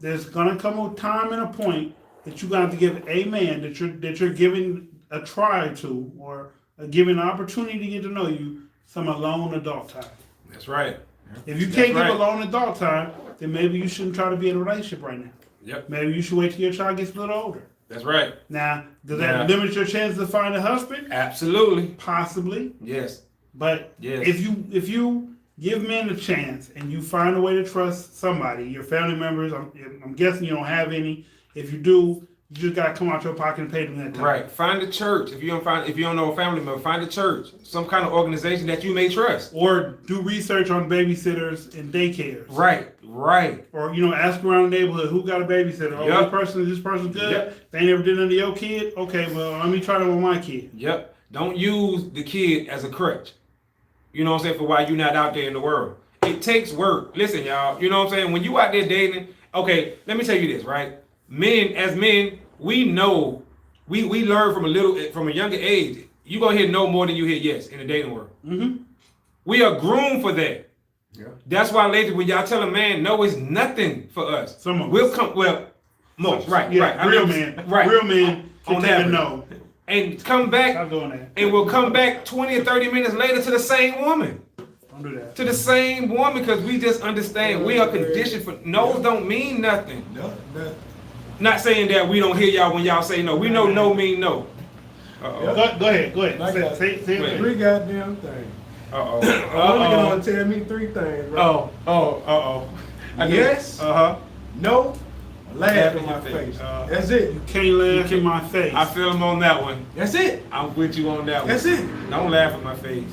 there's gonna come a time and a point that you're gonna have to give a man that you're giving a try to, or giving an opportunity to get to know you, some alone adult time. That's right. If you can't give alone adult time, then maybe you shouldn't try to be in a relationship right now. Yep. Maybe you should wait till your child gets a little older. That's right. Now, does that limit your chances to find a husband? Absolutely. Possibly. Yes. But if you give men a chance and you find a way to trust somebody, your family members, I'm guessing you don't have any. If you do, you just gotta come out your pocket and pay them that time. Right. Find a church. If you don't know a family member, find a church, some kind of organization that you may trust. Or do research on babysitters and daycares. Right. Or ask around the neighborhood who got a babysitter. Oh, this person good. Yep. They ain't never did none of your kid. Okay, well let me try that with my kid. Yep. Don't use the kid as a crutch. You know what I'm saying? For why you're not out there in the world. It takes work. Listen, y'all. You know what I'm saying? When you out there dating, okay, let me tell you this, right? As men, we know, we learn from a younger age. You're going to hear no more than you hear yes in the dating world. Mm-hmm. We are groomed for that. Yeah. That's why, ladies, when y'all tell a man no, it's nothing for us. We'll come, most, right. Real men can take a no. And come back, stop doing that. And we'll come back 20 or 30 minutes later to the same woman. Don't do that. To the same woman, because we just understand we are conditioned for no's don't mean nothing. No. Not saying that we don't hear y'all when y'all say no. We know no mean no. Uh-oh. Go ahead. I got Say it again. 3 goddamn things. Uh-oh. Only gonna tell me 3 things, bro. Uh-oh. Yes. Uh-huh. No. Laugh in my face. That's it. You can't laugh in my face. I feel him on that one. That's it. I'm with you on that one. That's it. Don't laugh in my face.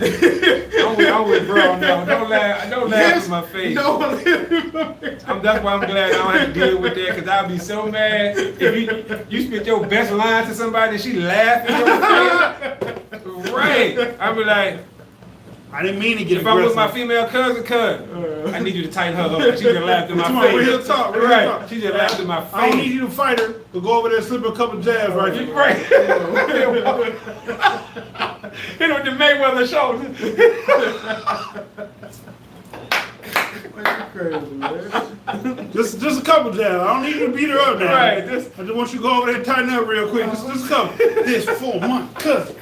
I'm with bro on that one. Don't laugh in my face. No, laugh in my face. That's why I'm glad I don't have to deal with that, because I'll be so mad if you spit your best line to somebody and she laugh in your face. Right. I'll be like, I didn't mean to get if I'm with my aggressive. female cousin, I need you to tighten her up. She just laughed in my face. Real talk. Right. She just laughed in my face. I don't need you to fight her, but go over there and slip a couple jabs right there. Right. Hit her with the Mayweather shoulder. Crazy, man. Just a couple jabs. I don't need you to beat her up now. Right. I just want you to go over there and tighten up real quick. Just a couple. This for my cousin.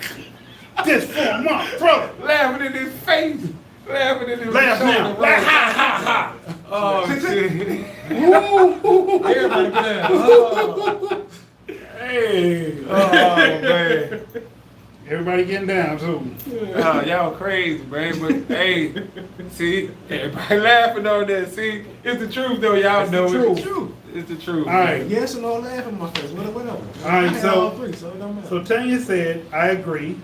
This for my brother. Laughing in his face. Laughing in his Laugh shoulder. now. Laugh. Ha ha ha. Oh, shit. Everybody get down. Hey. Oh, man. Everybody getting down too. Oh, y'all crazy, man. But, hey, see, everybody laughing on that. See, it's the truth, though. Y'all know truth. it's the truth. It's the truth. All right. Yes or no, laugh in my face. Whatever. All right, I had all 3, so it don't matter. So Tanya said, I agree.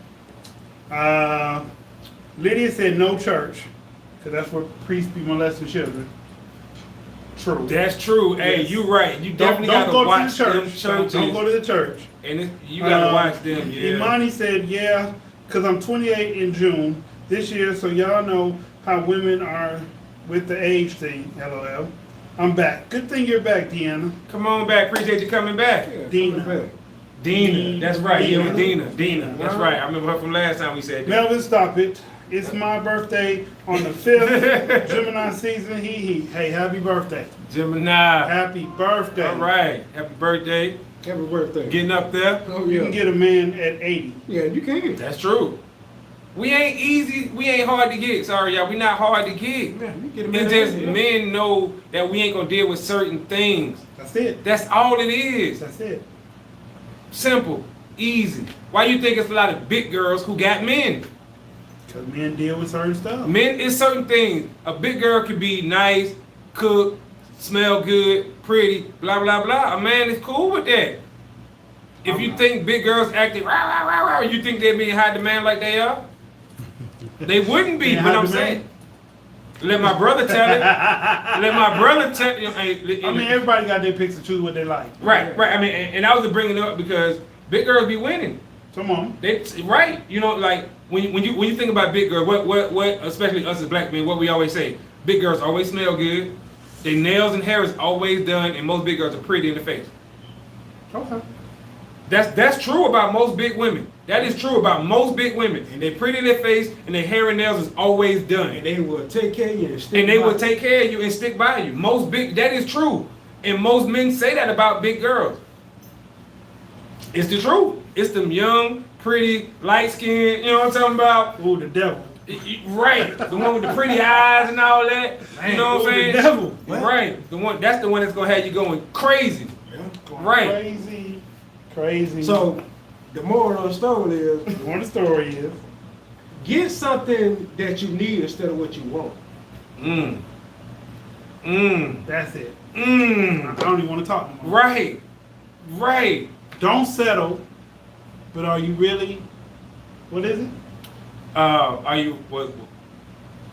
Lydia said no church, because that's where priests be molesting children. True. That's true. Hey, Yes. you right. You definitely Don't gotta go watch to the them church. churches. Don't go to the church. And you gotta watch them. Yeah. Imani said, yeah, because I'm 28 in June this year, so y'all know how women are with the age thing, LOL. I'm back. Good thing you're back, Deanna. Come on back. Appreciate you coming back. Yeah, Dina. coming back. Dina. That's right. Yeah, Dina. Dina. That's right. I remember her from last time we said that. Melvin, stop it. It's my birthday on the 5th. Gemini season, hee. Hey, happy birthday. Gemini. Happy birthday. All right. Happy birthday. Happy birthday. Getting up there. Oh, You yeah. can get a man at 80. Yeah, you can. That's true. We ain't easy. We ain't hard to get. Sorry, y'all. We not hard to get. Yeah, you get a It's just men know that we ain't gonna deal with certain things. That's it. That's all it is. That's it. Simple. Easy. Why you think it's a lot of big girls who got men? Because men deal with certain stuff. Men is certain things. A big girl can be nice, cook, smell good, pretty, blah, blah, blah. A man is cool with that. If you think big girls acting rah, rah, rah, rah, you think they're being high demand like they are? They wouldn't be, Being but high I'm demand? saying. Let my brother tell it. Let my brother tell it. I mean, everybody got their picks to choose what they like. Right. I mean, and I was bringing it up because big girls be winning. Come on. They right. You know, like when you think about big girls, what especially us as black men, what we always say, big girls always smell good. Their nails and hair is always done, and most big girls are pretty in the face. Okay. That's true about most big women. That is true about most big women. And they pretty in their face, and their hair and nails is always done. And they will take care of you and stick And they by will you. take care of you and stick by you. That is true. And most men say that about big girls. It's the truth. It's them young, pretty, light skinned, you know what I'm talking about? Ooh, the devil. Right. The one with the pretty eyes and all that. You know what I'm saying? The devil. What? Right. That's the one that's gonna have you going crazy. Right. Crazy. So, the moral of the story is, what the story is. get something that you need instead of what you want. That's it. I Mm. don't even want to talk no more. Right. Right. Don't settle, but are you really, what is it? Are you what?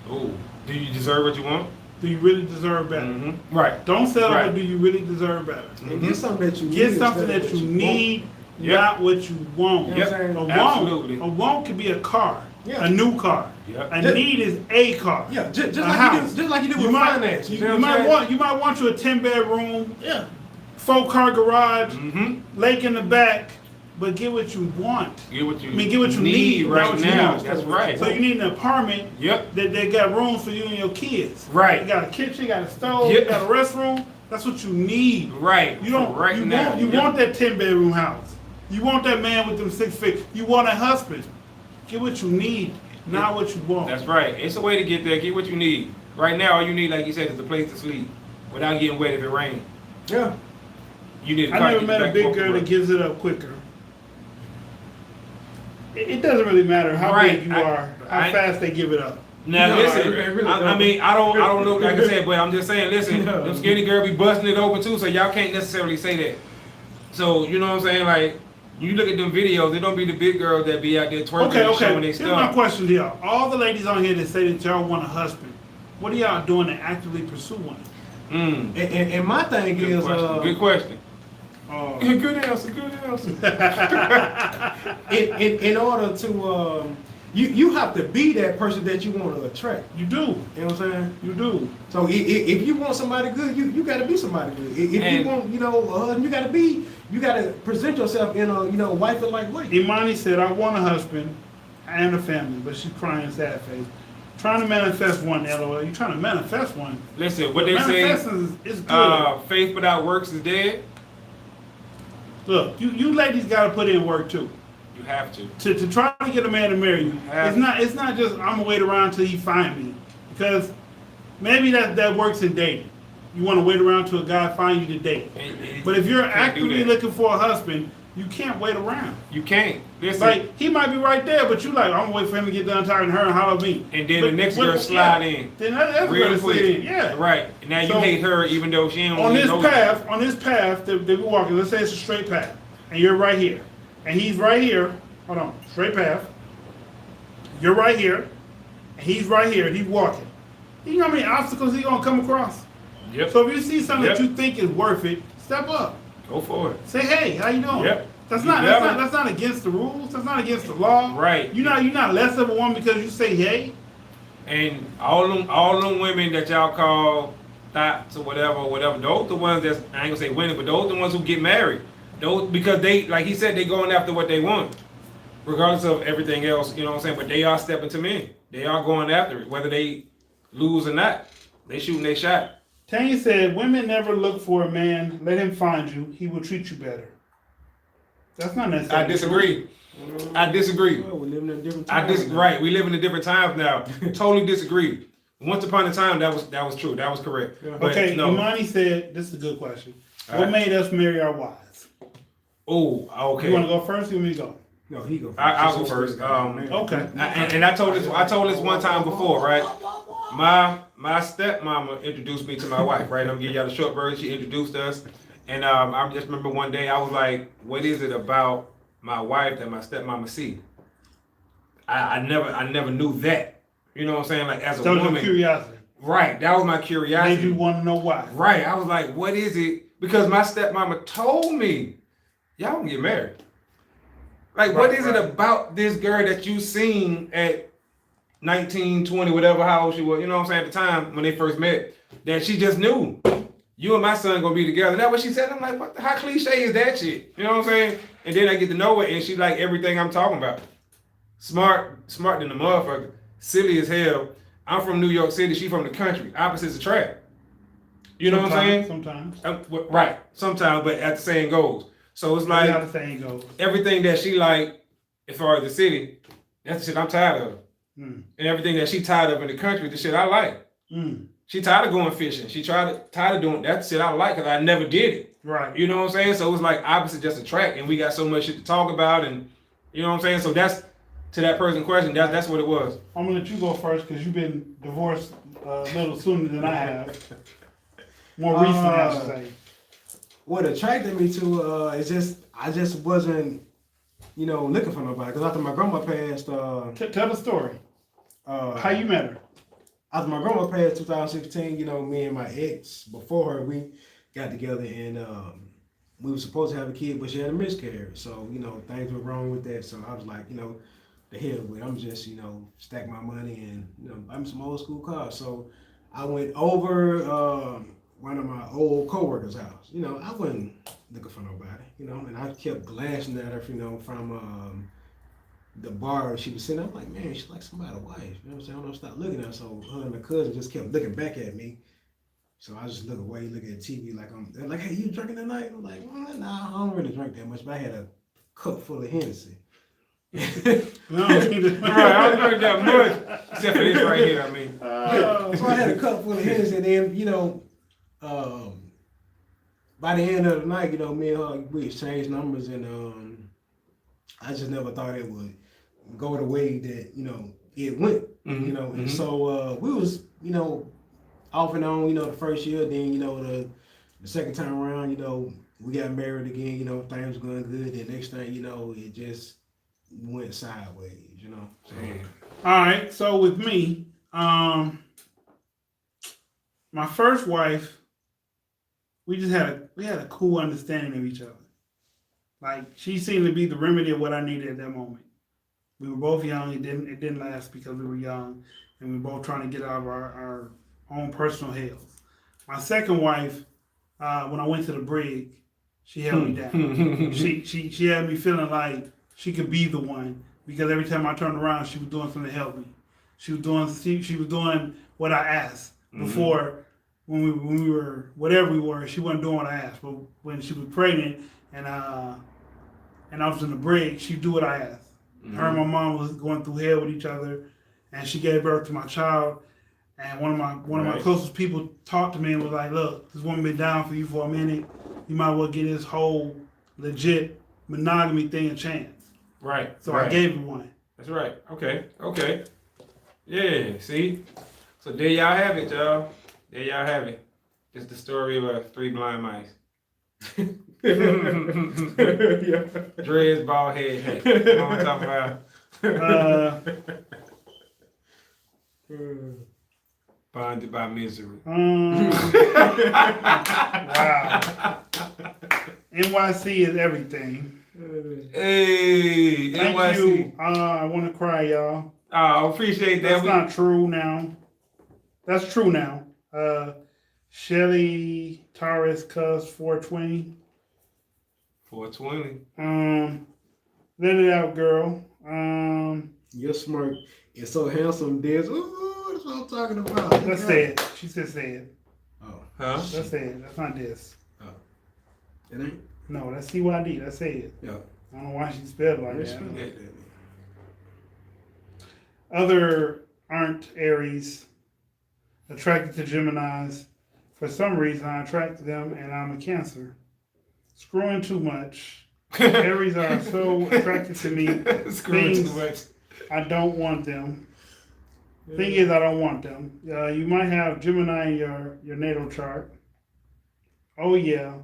Oh, do you deserve what you want? Do you really deserve better? Right. Don't settle, Right. but do you really deserve better? And get something that you need. Get something instead of that what you want. need, Yep. not what you want. You know what I'm saying? A want, Absolutely. a want could be a car, Yeah. a new car. Yep. A Just- need is a car. Yeah, just a like house. you do, just like you do You with might, finance. you, know you what I'm might saying? want, you might want you a 10-bedroom, 4-car garage, lake in the back, but get what you want. Get what you Get what you need, not right what you now. want. That's right. So you need an apartment Yep. that they got rooms for you and your kids. Right. You got a kitchen, you got a stove, Yep. you got a restroom. That's what you need. Right. You don't. right you now. want. You Yep. want that 10-bedroom house. You want that man with them 6 feet. You want a husband. Get what you need, not what you want. That's right. It's a way to get there. Get what you need. Right now, all you need, like you said, is a place to sleep without getting wet if it rains. Yeah. You need. I never met a big girl that gives it up quicker. It doesn't really matter how big you are, how fast they give it up. Now listen, I mean, I don't know, like I said, but I'm just saying, listen, No. them skinny girl be busting it open too, so y'all can't necessarily say that. So you know what I'm saying? Like, you look at them videos, it don't be the big girls that be out there twerking and showing their Here's my stuff. question to y'all. All the ladies on here that say that y'all want a husband, what are y'all doing to actively pursue one? And my thing Good is, question. Good question. Good answer. in order to, you have to be that person that you want to attract. You do. You know what I'm saying? You do. So if you want somebody good, you got to be somebody good. If you want, a husband, you got to present yourself in a wifey-like way. Imani said, I want a husband and a family, but she's crying sad face. Trying to manifest one, LOL. You trying to manifest one? Listen, what they say, is good. faith without works is dead. Look, you ladies got to put in work too. You have to. To try to get a man to marry you. It's not just I'm gonna wait around till he find me, because maybe that works in dating. You want to wait around till a guy find you to date. But if you're actively looking for a husband, you can't wait around. You can't. Listen. Like, he might be right there, but you like, I'm gonna wait for him to get done talking to her and holler at me. And then the next girl slide in. Then that's real gonna quick. sit in. Yeah. Right. Now you hate her even though she ain't on this know path that we're walking, let's say it's a straight path, and you're right here, and he's right here. Hold on, straight path. You're right here, and he's right here, and he's walking. You know how many obstacles he's gonna come across? Yep. So if you see something that you think is worth it, step up. Go for it. Say, hey, how you doing? Yep. That's not against the rules. That's not against the law. Right. You're not less of a woman because you say hey. And all them women that y'all call thoughts or whatever, those the ones that's, I ain't gonna say winning, but those the ones who get married. Those, because they, like he said, they going after what they want. Regardless of everything else, you know what I'm saying? But they are stepping to men. They are going after it, whether they lose or not. They shooting their shot. Tanya said, women never look for a man. Let him find you. He will treat you better. That's not necessarily I disagree. I disagree. Well, we living in different times. Right. We live in a different times now. Totally disagree. Once upon a time, that was true. That was correct. Yeah. But okay, no. Imani said, this is a good question. All What right. made us marry our wives? Oh, okay. You want to go first or you want me to go? No, he go first. I'll go first. Okay. And I told this one time before, right? My stepmama introduced me to my wife, right? I'm gonna give y'all the short version. She introduced us, and I just remember one day I was like, "What is it about my wife that my stepmama see?" I never knew that. You know what I'm saying? Like as a So woman, curiosity. right? That was my curiosity. Made you want to know why. Right. I was like, "What is it?" Because my stepmama told me, "Y'all gonna get married." Like, what is it about this girl that you seen at 19, 20, whatever, how old she was, you know what I'm saying, at the time when they first met, that she just knew you and my son gonna be together. That's what she said. I'm like, how cliche is that shit? You know what I'm saying? And then I get to know her, and she like everything I'm talking about. Smart than the motherfucker. Silly as hell. I'm from New York City. She from the country. Opposites attract. You know what I'm saying? Sometimes. Right. Sometimes, but at the same goes. So it's like how the saying goes. Everything that she like, as far as the city, that's the shit I'm tired of. Mm. And everything that she tired of in the country, the shit I like. Mm. She tired of going fishing. She tired of doing that shit I like because I never did it. Right. You know what I'm saying? So it's like opposite just attract, and we got so much shit to talk about, and you know what I'm saying? So that's, to that person's question, that's what it was. I'm gonna let you go first because you've been divorced a little sooner than I have. More recently, I should say. What attracted me to is just I just wasn't, looking for nobody. Because after my grandma passed, Tell the story. How you met her? After my grandma passed 2016, me and my ex before her, we got together and we were supposed to have a kid, but she had a miscarriage. So things were wrong with that. So I was like, the hell with it. I'm just stack my money and buy me some old school cars. So I went over one of my old coworkers' house. I wasn't looking for nobody, and I kept glancing at her, from the bar she was sitting. I'm like, man, she's like somebody's wife. You know what I'm saying? I don't stop looking at her. So her and my cousin just kept looking back at me. So I just look away, look at TV they're like, hey, you drinking tonight? I'm like, well, nah, I don't really drink that much, but I had a cup full of Hennessy. No, Right, I don't drink that much, except for this right here, I mean. So I had a cup full of Hennessy, and then, by the end of the night, you know, me and her, we exchanged numbers, and I just never thought it would go the way that, you know, it went, you know. And so we was, you know, off and on, you know, the first year. Then, you know, the second time around, you know, we got married again. You know, things were going good. The next thing, you know, it just went sideways. You know. So, all right. So with me, my first wife, we had a cool understanding of each other. Like, she seemed to be the remedy of what I needed at that moment. We were both young. It didn't last because we were young, and we were both trying to get out of our own personal hells. My second wife, when I went to the brig, she held me down. She had me feeling like she could be the one, because every time I turned around, she was doing something to help me. She was doing what I asked before. When we were whatever we were, she wasn't doing what I asked. But when she was pregnant and I was in the brig, she'd do what I asked. Her and my mom was going through hell with each other, and she gave birth to my child. And one of my closest people talked to me and was like, "Look, this woman been down for you for a minute. You might well give this whole legit monogamy thing a chance." Right. So I gave her one. That's right. Okay. Yeah. See. So there y'all have it, y'all. There y'all have it. It's the story of 3 blind mice. Dreads, bald head. Hey, you know what I'm talking about? Bonded by misery. Wow. NYC is everything. Hey, Thank NYC. you. I want to cry, y'all. I appreciate that. That's not true now. That's true now. Shelly Torres Cuz 420. 420. Let it out, girl. your smirk is so handsome, Des. Ooh, that's what I'm talking about. Let's say it. She said say it. Oh. Huh? Let's say it. That's not this. Oh. It ain't? No, that's CYD. Let's say it. Yeah. I don't know why she spelled it like It's that. spelled like that. Other aren't Aries. Attracted to Geminis. For some reason, I attract them, and I'm a Cancer. Screwing too much. Aries are so attracted to me. Screwing too much. I don't want them. Thing is, I don't want them. You might have Gemini in your natal chart. Oh yeah.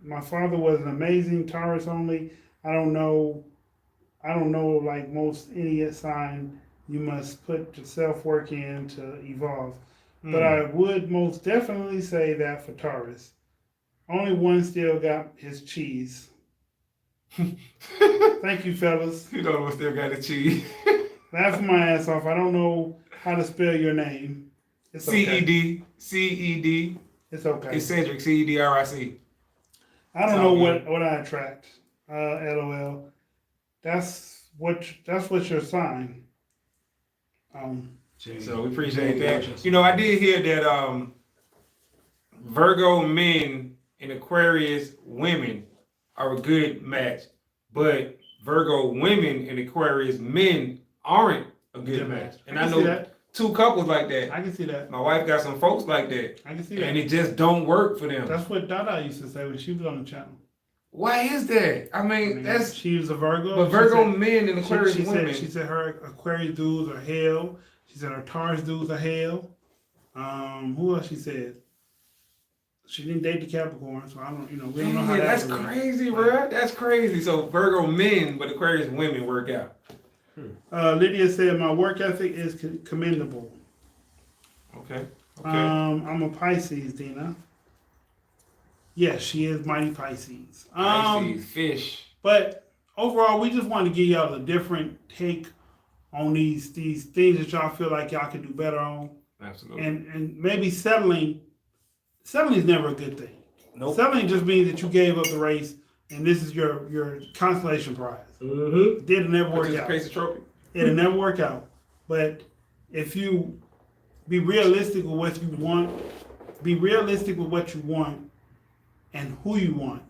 My father was an amazing Taurus only. I don't know like most any sign, you must put your self-work in to evolve. But I would most definitely say that for Taurus. Only one still got his cheese. Thank you, fellas. You know what still got the cheese. Laughing my ass off. I don't know how to spell your name. It's okay. C-E-D. It's okay. It's Cedric, C-E-D-R-I-C. I don't know what I attract. LOL. That's what's your sign. So we appreciate that. You know, I did hear that Virgo men and Aquarius women are a good match, but Virgo women and Aquarius men aren't a good match. And I know two couples like that. I can see that. My wife got some folks like that. I can see that. And it just don't work for them. That's what Dada used to say when she was on the channel. Why is that? I mean that's she was a Virgo. But Virgo men and Aquarius women. She said her Aquarius dudes are hell. She said her Taurus dudes are hell. Who else she said? She didn't date the Capricorn, so I don't, we don't know how that's crazy, bro. That's crazy. So Virgo men, but Aquarius women work out. Lydia said my work ethic is commendable. Okay. I'm a Pisces, Dina. Yes, she is mighty Pisces. Pisces, fish. But overall, we just want to give y'all a different take on these things that y'all feel like y'all can do better on. Absolutely. And maybe settling is never a good thing. Nope. Settling just means that you gave up the race and this is your consolation prize. Mm-hmm. It'll never work out. Trophy. It'll never work out. But if you be realistic with what you want, and who you want,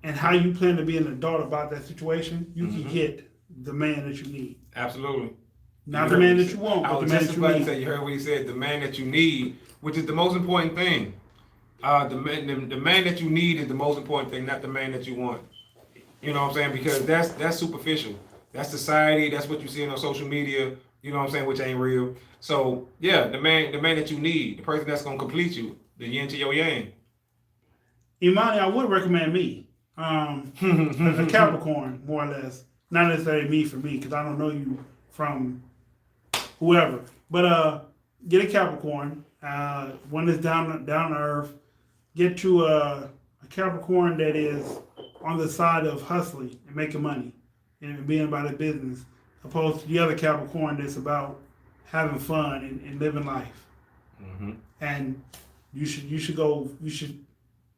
and how you plan to be an adult about that situation, you can get the man that you need. Absolutely. Not the man that you want, I but the was man just that you about to need. say, you heard what he said, the man that you need, which is the most important thing. The man that you need is the most important thing, not the man that you want. You know what I'm saying? Because that's superficial. That's society. That's what you see on social media. You know what I'm saying? Which ain't real. So yeah, the man that you need, the person that's gonna complete you, the yin to your yang. Imani, I would recommend me. A Capricorn, more or less. Not necessarily me for me, because I don't know you from whoever. But get a Capricorn. One that's down to earth. Get you a Capricorn that is on the side of hustling and making money and being about a business, opposed to the other Capricorn that's about having fun and living life. Mm-hmm. And you should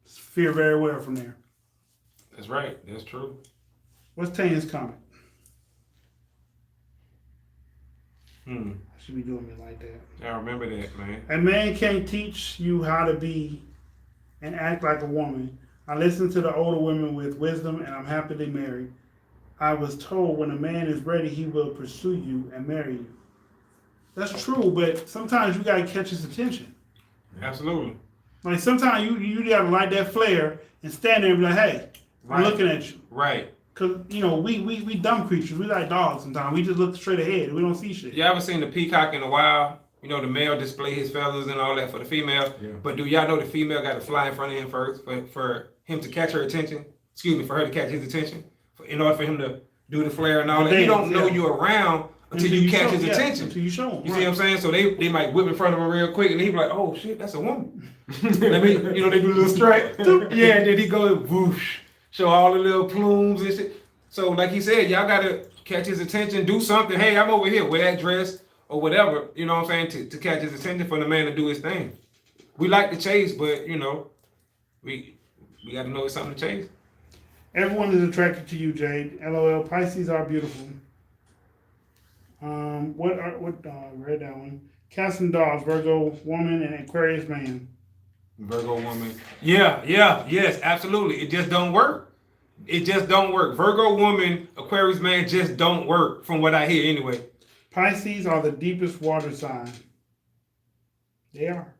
fare very well from there. That's right. That's true. What's Tanya's comment? I should be doing it like that. I remember that, man. A man can't teach you how to be and act like a woman. I listen to the older women with wisdom, and I'm happily married. I was told when a man is ready, he will pursue you and marry you. That's true, but sometimes you gotta catch his attention. Absolutely. Like sometimes you gotta light that flare and stand there and be like, "Hey, I'm looking at you." Right. Cause we dumb creatures. We like dogs sometimes. We just look straight ahead. We don't see shit. You ever seen the peacock in the wild? You know, the male display his feathers and all that for the female. Yeah. But do y'all know the female got to fly in front of him first for him to catch her attention? Excuse me, for her to catch his attention. In order for him to do the flare and all that. He don't know you around until you catch his attention. Until you show him. You see what I'm saying? So they might whip in front of him real quick and he be like, oh shit, that's a woman. Let me, they do a little strike. Yeah, and then he go whoosh, show all the little plumes and shit. So like he said, y'all gotta catch his attention, do something. Hey, I'm over here, wear that dress or whatever, you know what I'm saying, to catch his attention for the man to do his thing. We like to chase, but you know, we gotta know it's something to chase. Everyone is attracted to you, Jade. LOL. Pisces are beautiful. Read that one. Cats and dogs, Virgo woman and Aquarius man. Virgo woman. Yes, absolutely. It just don't work. It just don't work. Virgo woman, Aquarius man just don't work from what I hear anyway. Pisces are the deepest water sign. They are.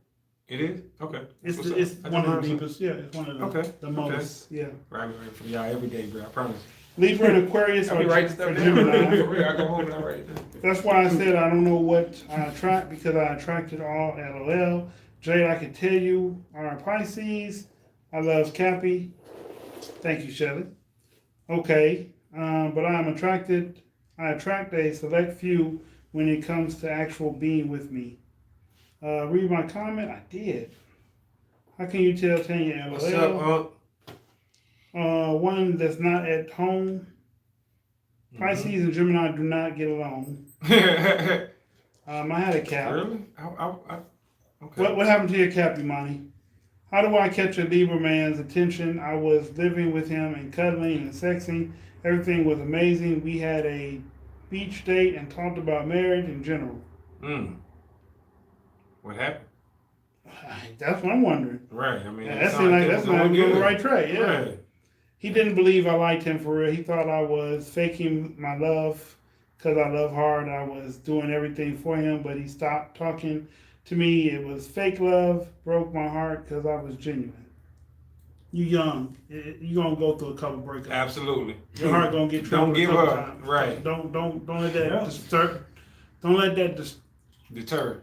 It is? Okay. It's one of the deepest. Yeah, it's one of the most. Okay. Yeah. Right from y'all every day, bro. I promise. Libra and Aquarius are Gemini. I go home and I write it down. That's why I said I don't know what I attract because I attracted all. LOL. Jade, I can tell you are Pisces. I love Cappy. Thank you, Shelly. Okay, but I attract a select few when it comes to actual being with me. Read my comment? I did. How can you tell Tanya LOL? What's up, one that's not at home. Pisces and Gemini do not get along. I had a cap. Really? Okay. What happened to your cap, Imani? How do I catch a Libra man's attention? I was living with him and cuddling and sexing. Everything was amazing. We had a beach date and talked about marriage in general. What happened? That's what I'm wondering. Right. I mean, that's not on the right track. Yeah. Right. He didn't believe I liked him for real. He thought I was faking my love because I love hard. I was doing everything for him, but he stopped talking to me. It was fake love. Broke my heart because I was genuine. You young. You gonna go through a couple breakups. Absolutely. Your heart gonna get troubled. Don't give up. Times. Right. Don't let that disturb. Don't let that deter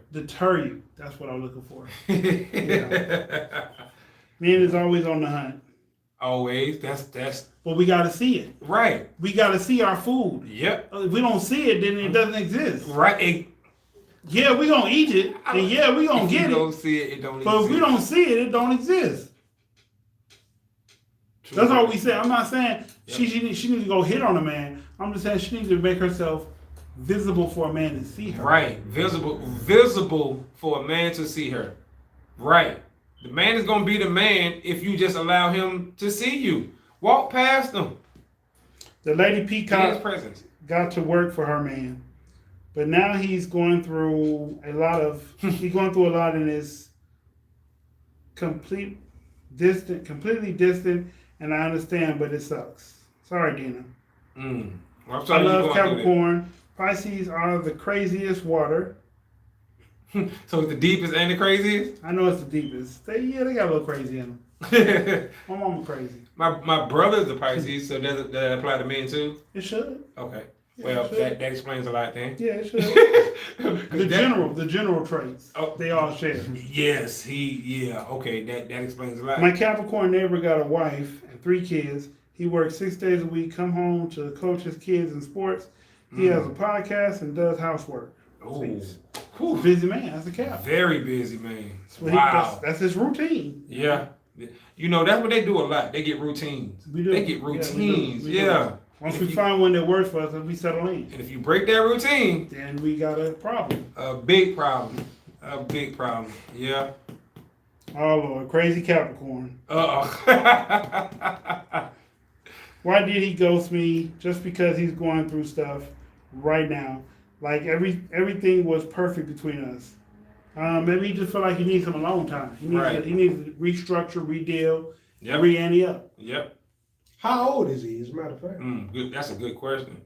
you. That's what I'm looking for. Yeah. Men is always on the hunt. Always. That's. But we got to see it. Right. We got to see our food. Yep. If we don't see it, then it doesn't exist. Right. Yeah, we gonna eat it, and yeah, we gonna get it. If you don't see it, it don't exist. But if we don't see it, it don't exist. True. That's all we say. I'm not saying she needs to go hit on a man. I'm just saying she needs to make herself visible for a man to see her. Right. Visible for a man to see her. Right. The man is gonna be the man if you just allow him to see you. Walk past him. The lady Peacock got to work for her man. But now he's going through a lot in his completely distant, and I understand, but it sucks. Sorry, Dina. Well, I love Capricorn. Pisces are the craziest water. So it's the deepest and the craziest? I know it's the deepest. They got a little crazy in them. My mama crazy. My brother's a Pisces, so does that apply to men too? It should. Okay. Yeah, Well, it should. that explains a lot then. Yeah, it should. the general traits. Oh. They all share. Yes, okay, that explains a lot. My Capricorn neighbor got a wife and 3 kids. He works 6 days a week, come home to coach his kids in sports. He has a podcast and does housework. Ooh. He's a busy man. That's a Cap. Very busy, man. Well, Wow. That's his routine. Yeah. You know, that's what they do a lot. They get routines. We do. They get Yeah, we do. routines. We do. Yeah. Once we find one that works for us, and we settle in, And if you break that routine, then we got a problem. a big problem. A big problem. Yeah. Oh Lord, crazy Capricorn. Uh-oh. Why did he ghost me? Just because he's going through stuff right now. Like everything was perfect between us. Maybe he just felt like he needs some alone time. He needs to restructure, redeal, re-ante up. Yep. How old is he, as a matter of fact? Good. That's a good question.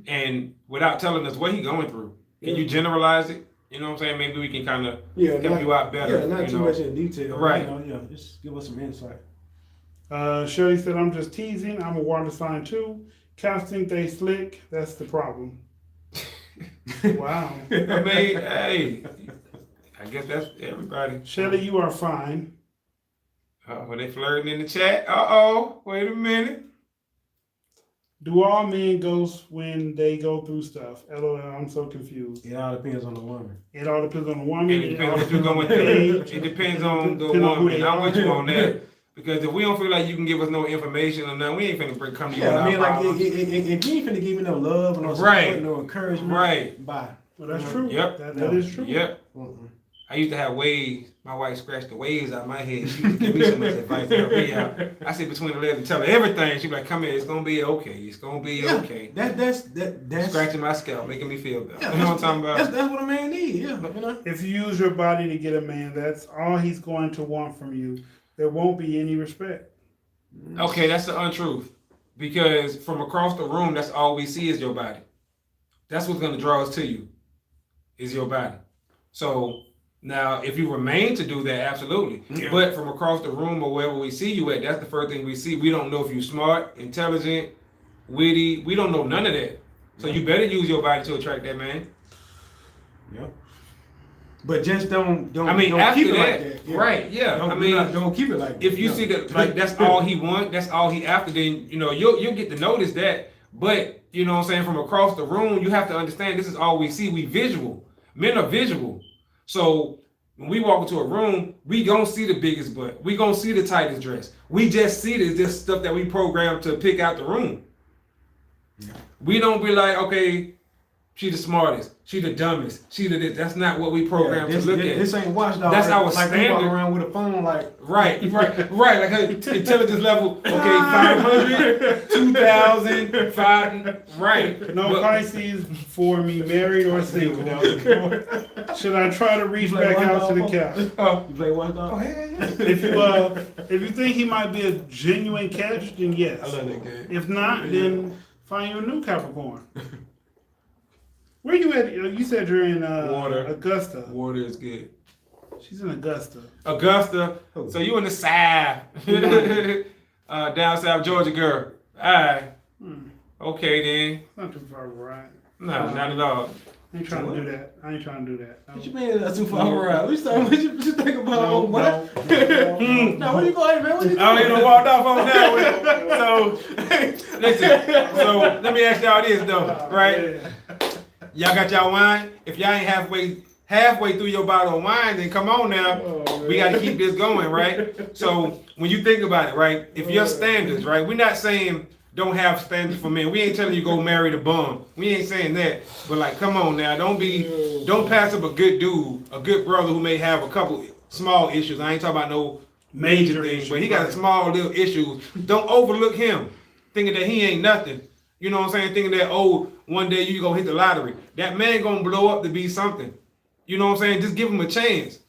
And without telling us what he's going through, can you generalize it? You know what I'm saying? Maybe we can kind of help you out better. Yeah, not too much in detail. Right. Just give us some insight. Shirley said, I'm just teasing. I'm a water sign too. Cats think they slick. That's the problem. Wow. I mean, hey, I guess that's everybody. Shelly, you are fine. Were they flirting in the chat? Uh-oh. Wait a minute. Do all men ghost when they go through stuff? LOL, I'm so confused. It all depends on the woman. It all depends on the woman. It depends what you're going through. It depends on the woman. I'm with you on that. Because if we don't feel like you can give us no information or nothing, we ain't finna come to you with our problems. If you ain't finna give me no love and no support, no encouragement, bye. Well, that's true. Yep. That is true. Yep. I used to have waves. My wife scratched the waves out of my head. She used to give me so much advice to help me out. I sit between the legs and tell her everything. She'd be like, come here, it's gonna be okay. It's gonna be okay. That's scratching my scalp, making me feel better. Yeah, you know what I'm talking about? That's what a man needs, yeah. You know? If you use your body to get a man, that's all he's going to want from you. There won't be any respect. Okay, that's the untruth. Because from across the room, that's all we see is your body. That's what's gonna draw us to you, is your body. So now, if you remain to do that, absolutely. Yeah. But from across the room or wherever we see you at, that's the first thing we see. We don't know if you're smart, intelligent, witty. We don't know none of that. So you better use your body to attract that man. Yep. But just don't I mean, don't after keep it that, like that. Yeah. Right? Yeah. Don't keep it like that. If you see that, like that's all he want, that's all he after, then you'll get to notice that. But you know what I'm saying, from across the room, you have to understand this is all we see. We visual. Men are visual. So when we walk into a room, we gonna see the biggest butt. We gonna see the tightest dress. We just see this stuff that we programmed to pick out the room. Yeah. We don't be like, okay, she the smartest, she the dumbest, she the this. That's not what we programmed to look at. This ain't watchdog. That's our like standard. Walk around with a phone like right. Like her intelligence level. Okay, 500, 2,000, 5. Right. No Pisces for me, married or single. Should I try to reach back out to the couch? You play watchdog? Oh, yeah. If you think he might be a genuine catch, then yes. I love that game. If not, then find you a new Capricorn. Where you at? You said you're in Water. Augusta. Water is good. She's in Augusta. Augusta. Oh. So you in the South. Down South Georgia girl. Alright. Okay then. Not too far right. No, not at all. I ain't trying to do that. What you mean that's too far right? What you think about? No. Now where you going, man? What you I don't even walked off on that one. So listen. So let me ask y'all this though, right? Y'all got y'all wine? If y'all ain't halfway through your bottle of wine, then come on now. We got to keep this going, right? So when you think about it, right? If your standards, right? We're not saying don't have standards for men. We ain't telling you go marry the bum. We ain't saying that. But like, come on now. Don't pass up a good dude, a good brother who may have a couple small issues. I ain't talking about no major things, but he got small little issues. Don't overlook him, thinking that he ain't nothing. You know what I'm saying? Thinking that, one day you gonna hit the lottery. That man gonna blow up to be something. You know what I'm saying? Just give him a chance.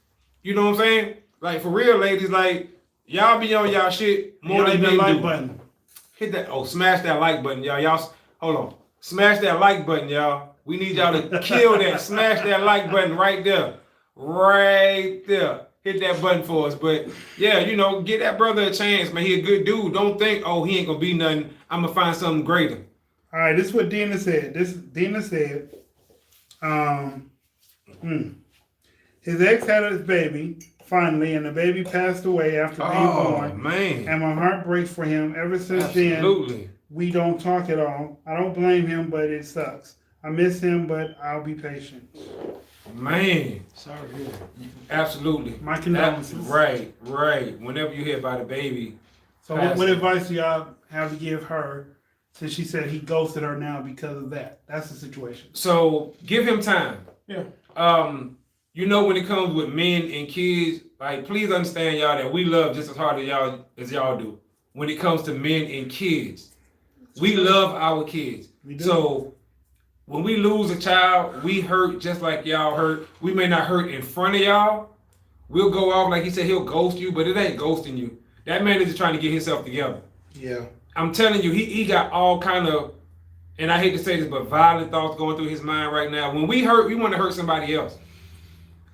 You know what I'm saying? Like, for real, ladies, like, y'all be on y'all shit more than men like do. Button. Hit that, smash that like button, y'all. Hold on. Smash that like button, y'all. We need y'all to kill that. Smash that like button right there. right there. Hit that button for us. But yeah, you know, give that brother a chance, man. He a good dude. Don't think, oh, he ain't gonna be nothing. I'm gonna find something greater. All right, this is what Dina said. Dina said, his ex had his baby finally, and the baby passed away after being born. Man. And my heart breaks for him. Ever since then, we don't talk at all. I don't blame him, but it sucks. I miss him, but I'll be patient. Man. Sorry to hear that. Absolutely. My condolences. Right. Whenever you hear about a baby. So what advice do y'all have to give her since she said he ghosted her now because of that? That's the situation. So give him time. Yeah. You know, when it comes with men and kids, like, please understand, y'all, that we love just as hard as y'all do. When it comes to men and kids, we love our kids. We do. So when we lose a child, we hurt just like y'all hurt. We may not hurt in front of y'all. We'll go off, like he said, he'll ghost you, but it ain't ghosting you. That man is just trying to get himself together. Yeah. I'm telling you, he got all kind of, and I hate to say this, but violent thoughts going through his mind right now. When we hurt, we want to hurt somebody else.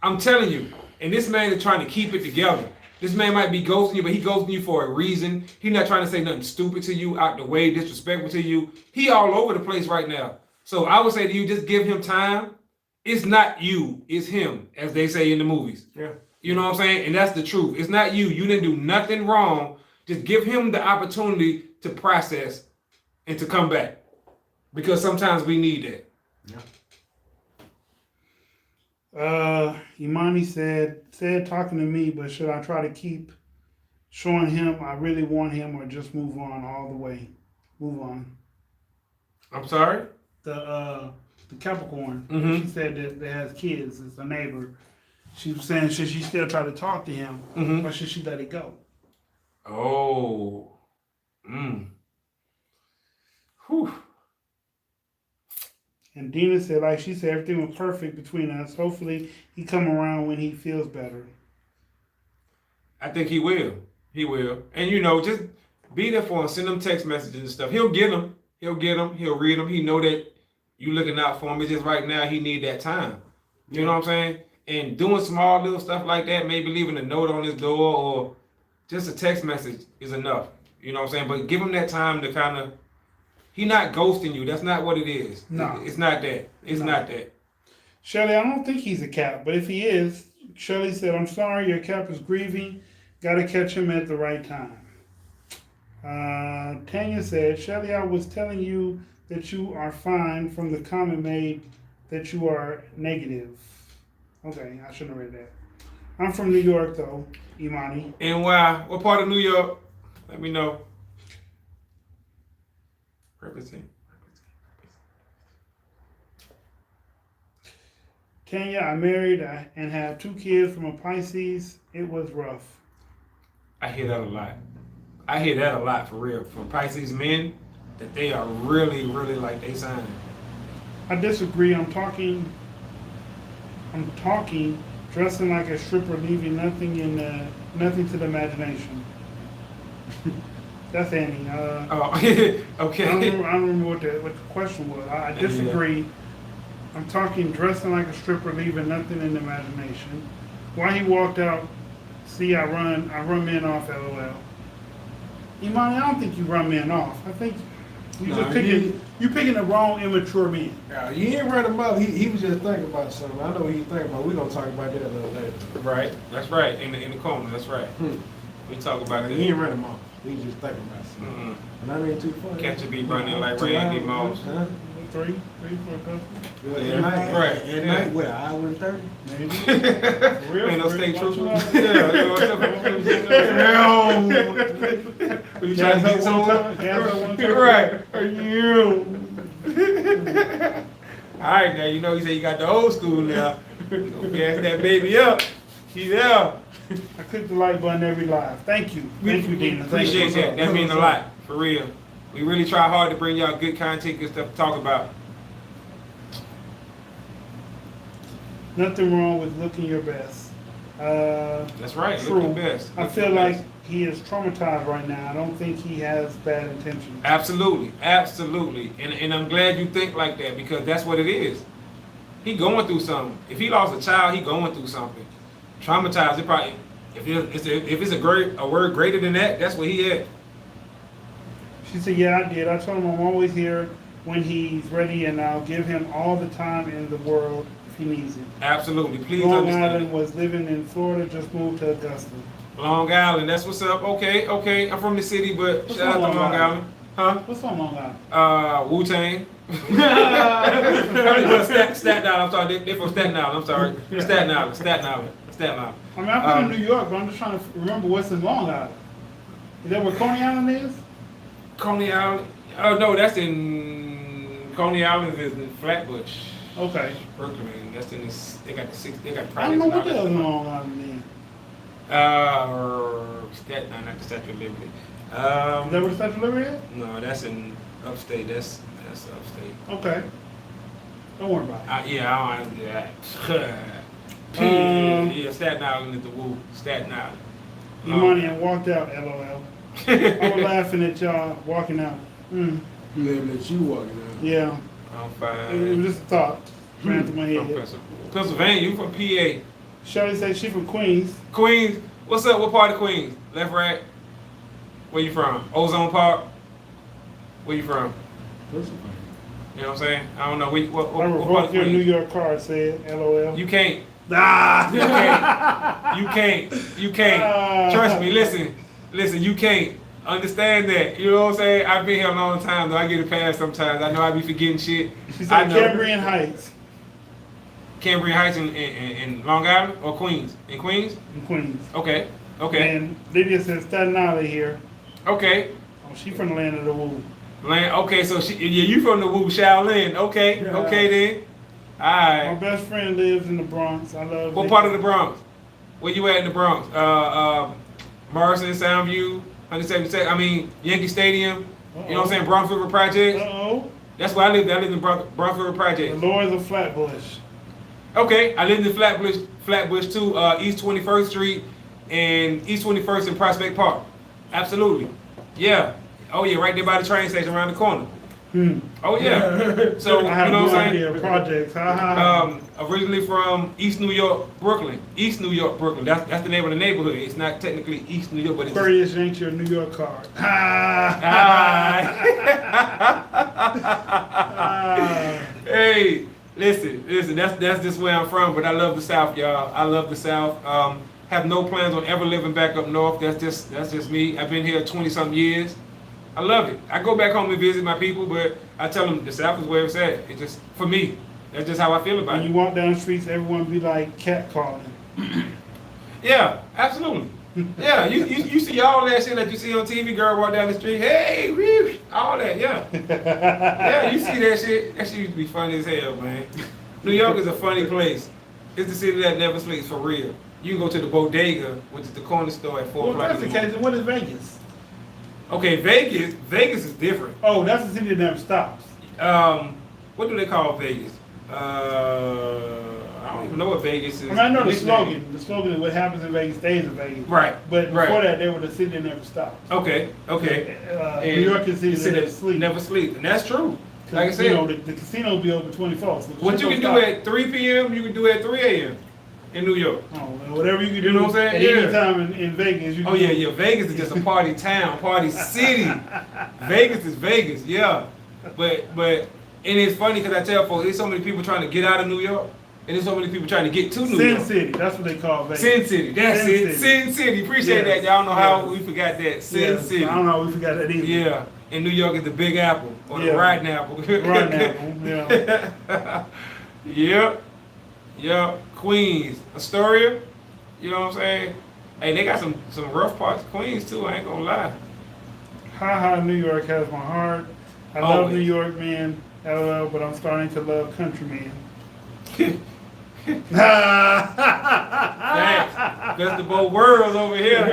I'm telling you, and this man is trying to keep it together. This man might be ghosting you, but he ghosting you for a reason. He's not trying to say nothing stupid to you, out the way, disrespectful to you. He all over the place right now. So I would say to you, just give him time. It's not you, it's him, as they say in the movies. Yeah. You know what I'm saying? And that's the truth. It's not you. You didn't do nothing wrong. Just give him the opportunity to process and to come back. Because sometimes we need that. Yeah. Imani said talking to me, but should I try to keep showing him I really want him or just move on all the way? Move on. I'm sorry? The Capricorn. Mm-hmm. She said that has kids. It's a neighbor. She was saying, should she still try to talk to him or should she let it go? Oh. Whew. And Dina said, like she said, everything was perfect between us. Hopefully he come around when he feels better. I think he will. He will. And, you know, just be there for him. Send him text messages and stuff. He'll get them. He'll read them. He know that you looking out for him. It's just right now he need that time. You know what I'm saying? And doing small little stuff like that, maybe leaving a note on his door or just a text message is enough. You know what I'm saying? But give him that time to kind of, he not ghosting you. That's not what it is. No. It's not that. It's not that. Shirley, I don't think he's a Cap, but if he is, Shirley said, I'm sorry, your Cap is grieving. Got to catch him at the right time. Tanya said, Shirley, I was telling you that you are fine from the comment made that you are negative. Okay, I shouldn't have read that. I'm from New York, though, Imani. And why? What part of New York? Let me know. Represent. Tanya, I married and had 2 kids from a Pisces. It was rough. I hear that a lot. I hear that a lot for real. From Pisces men, that they are really, really like they sign. I disagree. I'm talking, dressing like a stripper, leaving nothing to the imagination. That's Annie. Okay. I don't remember what the question was. I disagree. I'm talking dressing like a stripper, leaving nothing in the imagination. Why he walked out? See, I run men off. LOL. Imani, I don't think you run men off. I think you picking the wrong immature men. Yeah, you ain't run him out. He was just thinking about something. I know what he's thinking about. We're gonna talk about that a little later. Right. That's right. In the corner. That's right. We talk about that. He ain't run him off. He was just thinking about something. And I ain't too funny. Catch a be running like Randy Moss. Huh? Three for a couple. Yeah, At night, right. At night, what, an hour and 30? Maybe. Ain't no state trooper. You trying to get someone? Right. Are you? All right, now you know you say you got the old school now. Gas that baby up. She there. I click the like button every live. Thank you. Thank you, Dina. Appreciate that. That means a lot, for real. We really try hard to bring y'all good content, good stuff to talk about. Nothing wrong with looking your best. That's right. True. Look your best. I feel like he is traumatized right now. I don't think he has bad intentions. Absolutely. And I'm glad you think like that because that's what it is. He going through something. If he lost a child, he going through something. Traumatized. It probably if it's a word greater than that, that's where he at. She said, yeah, I did. I told him I'm always here when he's ready, and I'll give him all the time in the world if he needs it. Absolutely. Please Long understand. Island, was living in Florida, just moved to Augusta. Long Island, that's what's up. Okay. I'm from the city, but What's shout out on to Long Long Island. Huh? What's on Long Island? Wu-Tang. Staten Island, I'm sorry. They're from Staten Island, I'm sorry. Staten Island. I mean, I'm from New York, but I'm just trying to remember what's in Long Island. Is that where Coney Island is? Coney Island. Oh, no, that's in... Coney Island is in Flatbush. Okay. Brooklyn. That's in this... They got I projects. don't know what the hell is in Long Island then. Staten Island, not the Statue of Liberty. Is that where the Statue of Liberty is? No, that's in upstate. That's upstate. Okay. Don't worry about it. Yeah, I don't do that. Yeah, Staten Island is the woo. Staten Island. Imani and walked out, LOL. I was laughing at y'all walking out. Mm. Laughing at you walking out. Yeah. I'm It fine. was just a thought. Ran through my From head. Pennsylvania, you from PA. Shawty said she from Queens. Queens, what's up? What part of Queens? Left, right? Where you from? Ozone Park? Where you from? You know what I'm saying? I don't know. I What part of revoked your New Queens? York card, said LOL. You can't. Ah! You can't. Trust me, listen, you can't. Understand that. You know what I'm saying? I've been here a long time, though. I get it past sometimes. I know I be forgetting shit. She I said know. Cambrian Heights Cambrian Heights in Long Island or Queens? In Queens? in Queens. Okay. And Lydia says Staten Island here. Okay. Oh, she from the land of the woo. Okay, so you from the Wu Shaolin. Okay, Yeah. okay then. My Alright. best friend lives in the Bronx. I love What it. part of the Bronx? Where you at in the Bronx? Morrison, Soundview, 177, Yankee Stadium. You know what I'm saying? Bronx River Project. Uh-oh. That's where I lived. I lived in Bronx River The Project. Lords of Flatbush. Okay, I lived in Flatbush too, East 21st Street and East 21st and Prospect Park. Absolutely. Yeah. Oh yeah, right there by the train station around the corner. Oh yeah. So, I have you know no what I'm saying? idea. Projects. Ha ha. Originally from East New York, Brooklyn. East New York, Brooklyn. That's the name of the neighborhood. It's not technically East New York, but it's Aquarius yanked your New York card. Ha! Ah. Hey, listen. That's just where I'm from, but I love the South, y'all. I love the South. Have no plans on ever living back up north. That's just me. I've been here 20-something years. I love it. I go back home and visit my people, but I tell them the South is where it's at. It's just, for me, that's just how I feel about When it. you walk down the streets, everyone be like cat calling. Yeah, absolutely. Yeah, you see all that shit that you see on TV, girl walk down the street, hey, woo, all that, yeah. Yeah, you see that shit. That shit used to be funny as hell, man. New York is a funny place. It's the city that never sleeps, for real. You can go to the bodega, which is the corner store at 4 Well, o'clock that's in the the case. morning. What is Vegas? Okay, Vegas is different. Oh, that's the city that never stops. What do they call Vegas? I don't even know what Vegas is. I mean, I know the Nickname. slogan. The slogan is what happens in Vegas stays in Vegas. Right. But right. before that, they were the city that never stops. Okay. And New York is the the city that city never sleeps. Never sleep, and that's true. Like I said, You know, the casinos be open 24. So what you can do at 3 p.m., you can do at 3 a.m. in New York. Oh, well, whatever you can do. You know what I'm saying? At Yeah. any time in Vegas. You can Oh do. yeah. Vegas is just a party town, party city. Vegas is Vegas, yeah. But and it's funny because I tell folks, there's so many people trying to get out of New York, and there's so many people trying to get to New Sin York. City. That's what they call Vegas. Sin City, that's Sin it. City. Sin City. Appreciate Yes. that. Y'all know how Yes. we forgot that. Sin Yes, City. I don't know. We forgot that either. Yeah. And New York is the Big Apple or Yeah. the Rotten Apple. Right now. Yeah. Yep. Queens, Astoria. You know what I'm saying? Hey, they got some rough parts of Queens too. I ain't gonna lie. Ha, New York has my heart. I love Always. New York, man. LOL, but I'm starting to love country, man. Thanks. Best of both worlds over here.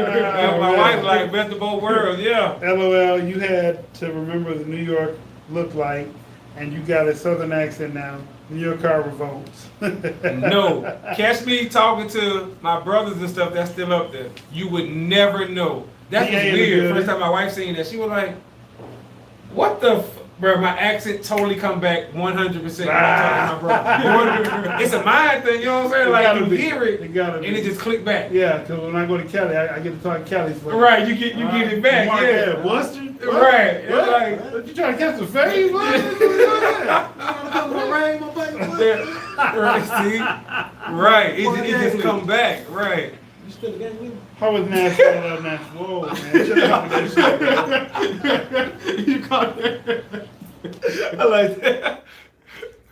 My wife's like best of both worlds. Yeah. LOL, you had to remember the New York looked like, and you got a southern accent now. New York car revolts. No. Catch me talking to my brothers and stuff that's still up there. You would never know. That was Yeah, weird. yeah. First time my wife seen that, she was like, what the Bro, my accent totally come back 100% when I talk to my brother. It's a mind thing, you know what I'm saying? It Like gotta you be. hear it, It gotta and be. it just click back. Yeah, because when I go to Cali, I get to talk Cali's voice. Right, you get it back. Mark Yeah. that, Worcester? What? Right. It's What? like What? You trying to catch the fade? What? right, see? Right. It just come back. Right. You still the gang with me? How was Nashville? I love Nashville. Whoa, man. Chill out with that shit, bro. You caught that. I like that.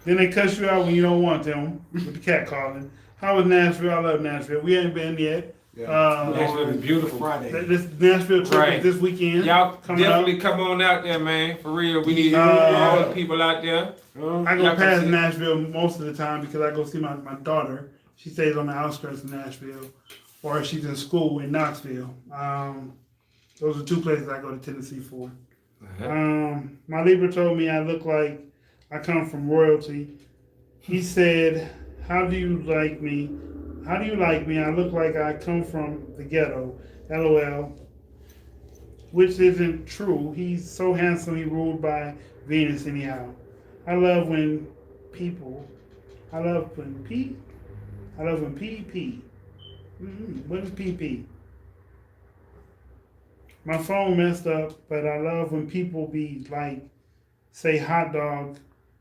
Then they cuss you out when you don't want them with the cat calling. How was Nashville? I love Nashville. We ain't been yet. Nashville is beautiful. Friday. This Nashville trip Right. is this weekend. Y'all coming definitely up. come on out there, man. For real. We need all the people out there. I Y'all go come past see. Nashville most of the time because I go see my daughter. She stays on the outskirts of Nashville, or she's in school in Knoxville. Those are two places I go to Tennessee for. My Libra told me I look like I come from royalty. He said, "How do you like me? How do you like me? I look like I come from the ghetto." LOL. Which isn't true. He's so handsome. He ruled by Venus anyhow. I love when people. I love when P. I love when PP. What is PP? My phone messed up, but I love when people be like, say hot dog.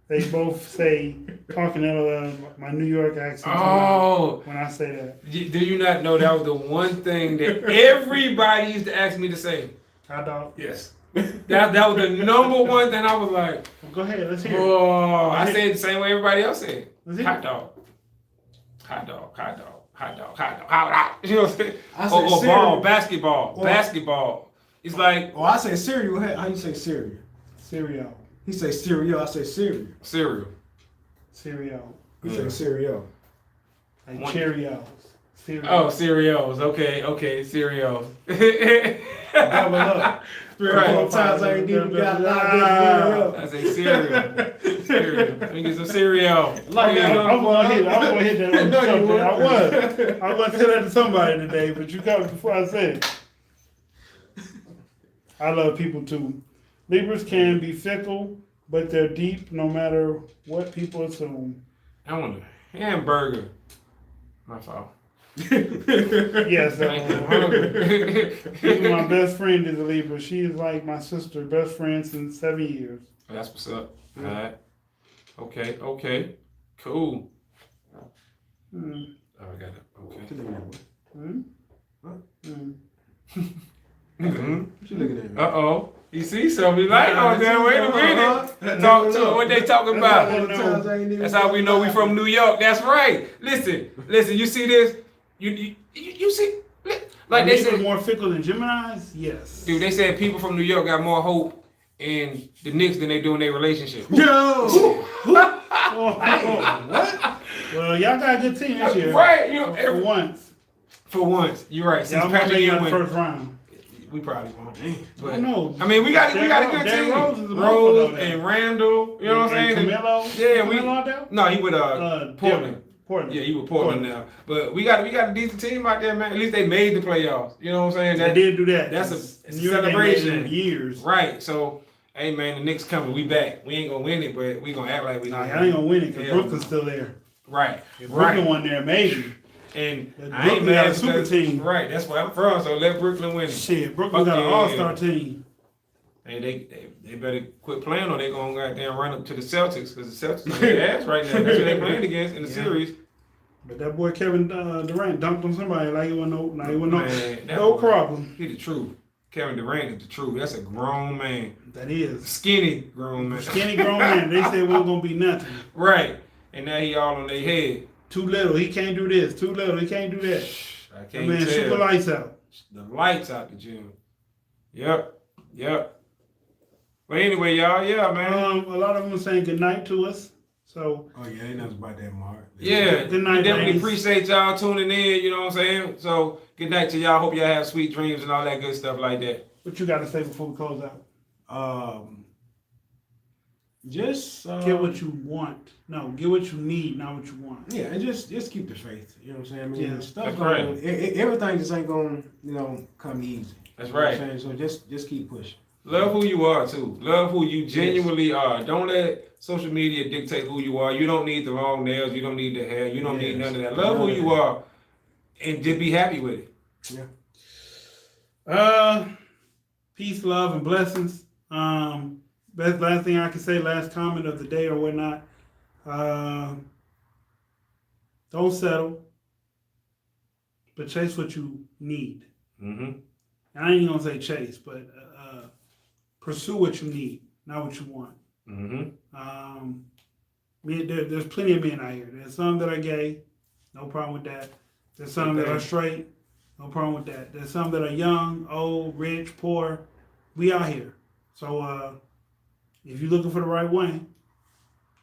They both say talking LOL. My New York accent. Oh. When I say that. Do you not know that was the one thing that everybody used to ask me to say? Hot dog. Yes. That was the number one thing I was like, Well, go ahead. Let's hear it. oh, I said it the same way everybody else said. Let's hear Hot it. dog. Hot dog, hot dog, hot dog, hot dog, hot dog. You know what I'm saying? I say Or cereal. ball, basketball, Or- basketball. It's like Oh, I say cereal. How you say cereal? Cereal. He say cereal. I say cereal. cereal. Cereal. He say cereal. Like One- Cheerios. Cereal. Oh, cereals. Okay, cereals. Double up. 3 or Right. 4 times I ain't even got locked in. I say cereal. Cereal. Let me get some cereal. Like I was gonna hit that on No, you something. wouldn't. I was gonna say that to somebody today, but you got it before I said it. I love people too. Libras can be fickle, but they're deep no matter what people assume. I want a hamburger. My fault. Yes, I'm hungry. even my best friend is a Libra. She is like my sister, best friend since 7 years. That's what's up. All right. Okay. Cool. Hmm. Oh, I got it. Okay. Hmm? Hmm. Mm-hmm. What you looking at me? Uh-oh. You see something like, oh, damn, wait a minute. Talk to them. What they talking about? That's how we know we from New York. That's right. Listen. You see this? You see? Like they Libras said, more fickle than Geminis? Yes. dude, they said people from New York got more hope in the Knicks than they do in their relationship. Yo! What? Well, y'all got a good team this year. Right. You know, For once. for once. You're right. Since Y'all might Patrick be in Ewing the first round. we probably won't. But I know. I mean, we got a good Derrick team. Rose is a Rose motherfucker, and Randall. You know what I'm saying? And Camilo? Yeah, we. Camilo out there? No, he with Portland. Portland. Yeah, he with Portland now. But we got a decent team out there, man. At least they made the playoffs. You know what I'm saying? They did do that. That's New a York ain't made it celebration. in years. Right. So, hey man, the Knicks coming. We back. We ain't gonna win it, but we gonna act like we. Nah, y'all ain't gonna win it because Yeah. Brooklyn's still there. Right. If Brooklyn Right. won there, maybe. And Brooklyn I ain't got mad a super because- team. Right. That's where I'm from. So let Brooklyn win it. Shit, Brooklyn Fuck got an yeah. all-star team. Hey, they better quit playing or they gonna goddamn run up to the Celtics because the Celtics on their ass right now. That's who they playing against in the series. But that boy Kevin Durant dunked on somebody like it wasn't Man, that no boy, problem. He the truth. Kevin Durant is the truth. That's a grown man. That is. Skinny grown man. Skinny grown man. They said it wasn't going to be nothing. Right. And now he all on their head. Too little. He can't do this. Too little. He can't do that. I That can't man tell. shoot the lights out. The lights out the gym. Yep. But anyway, y'all, yeah, man. A lot of them are saying good night to us. So Oh yeah, ain't nothing about that, Mark. Yeah, Good night, we definitely ladies. appreciate y'all tuning in, you know what I'm saying? So, good night to y'all. Hope y'all have sweet dreams and all that good stuff like that. what you got to say before we close out? Just Get what you want. No, get what you need, not what you want. Yeah, and just keep the faith. You know what I'm saying? I mean, Yeah, stuff that's going, right. everything just ain't going, come easy. That's You know what right. I'm saying? So just keep pushing. Love who you are too. Love who you genuinely are. Don't let social media dictate who you are. You don't need the long nails. You don't need the hair. You don't need none of that. Love who you are, and just be happy with it. Yeah. Peace, love, and blessings. That's the last thing I can say. Last comment of the day or whatnot. Don't settle, but chase what you need. Mm-hmm. I ain't gonna say chase, but pursue what you need, not what you want. Mm-hmm. There's plenty of men out here. There's some that are gay, no problem with that. There's some that are straight, no problem with that. There's some that are young, old, rich, poor. We out here. So if you're looking for the right one,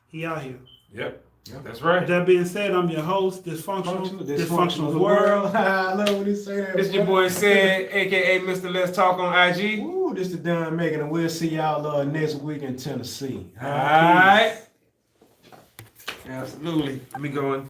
he out here. Yep. That's right. With that being said, I'm your host, Dysfunctional World. I love when he say that. This your boy Said, aka Mr. Let's Talk on IG. Ooh, this the Don Megan, and we'll see y'all next week in Tennessee. All right. Absolutely. Let me go in.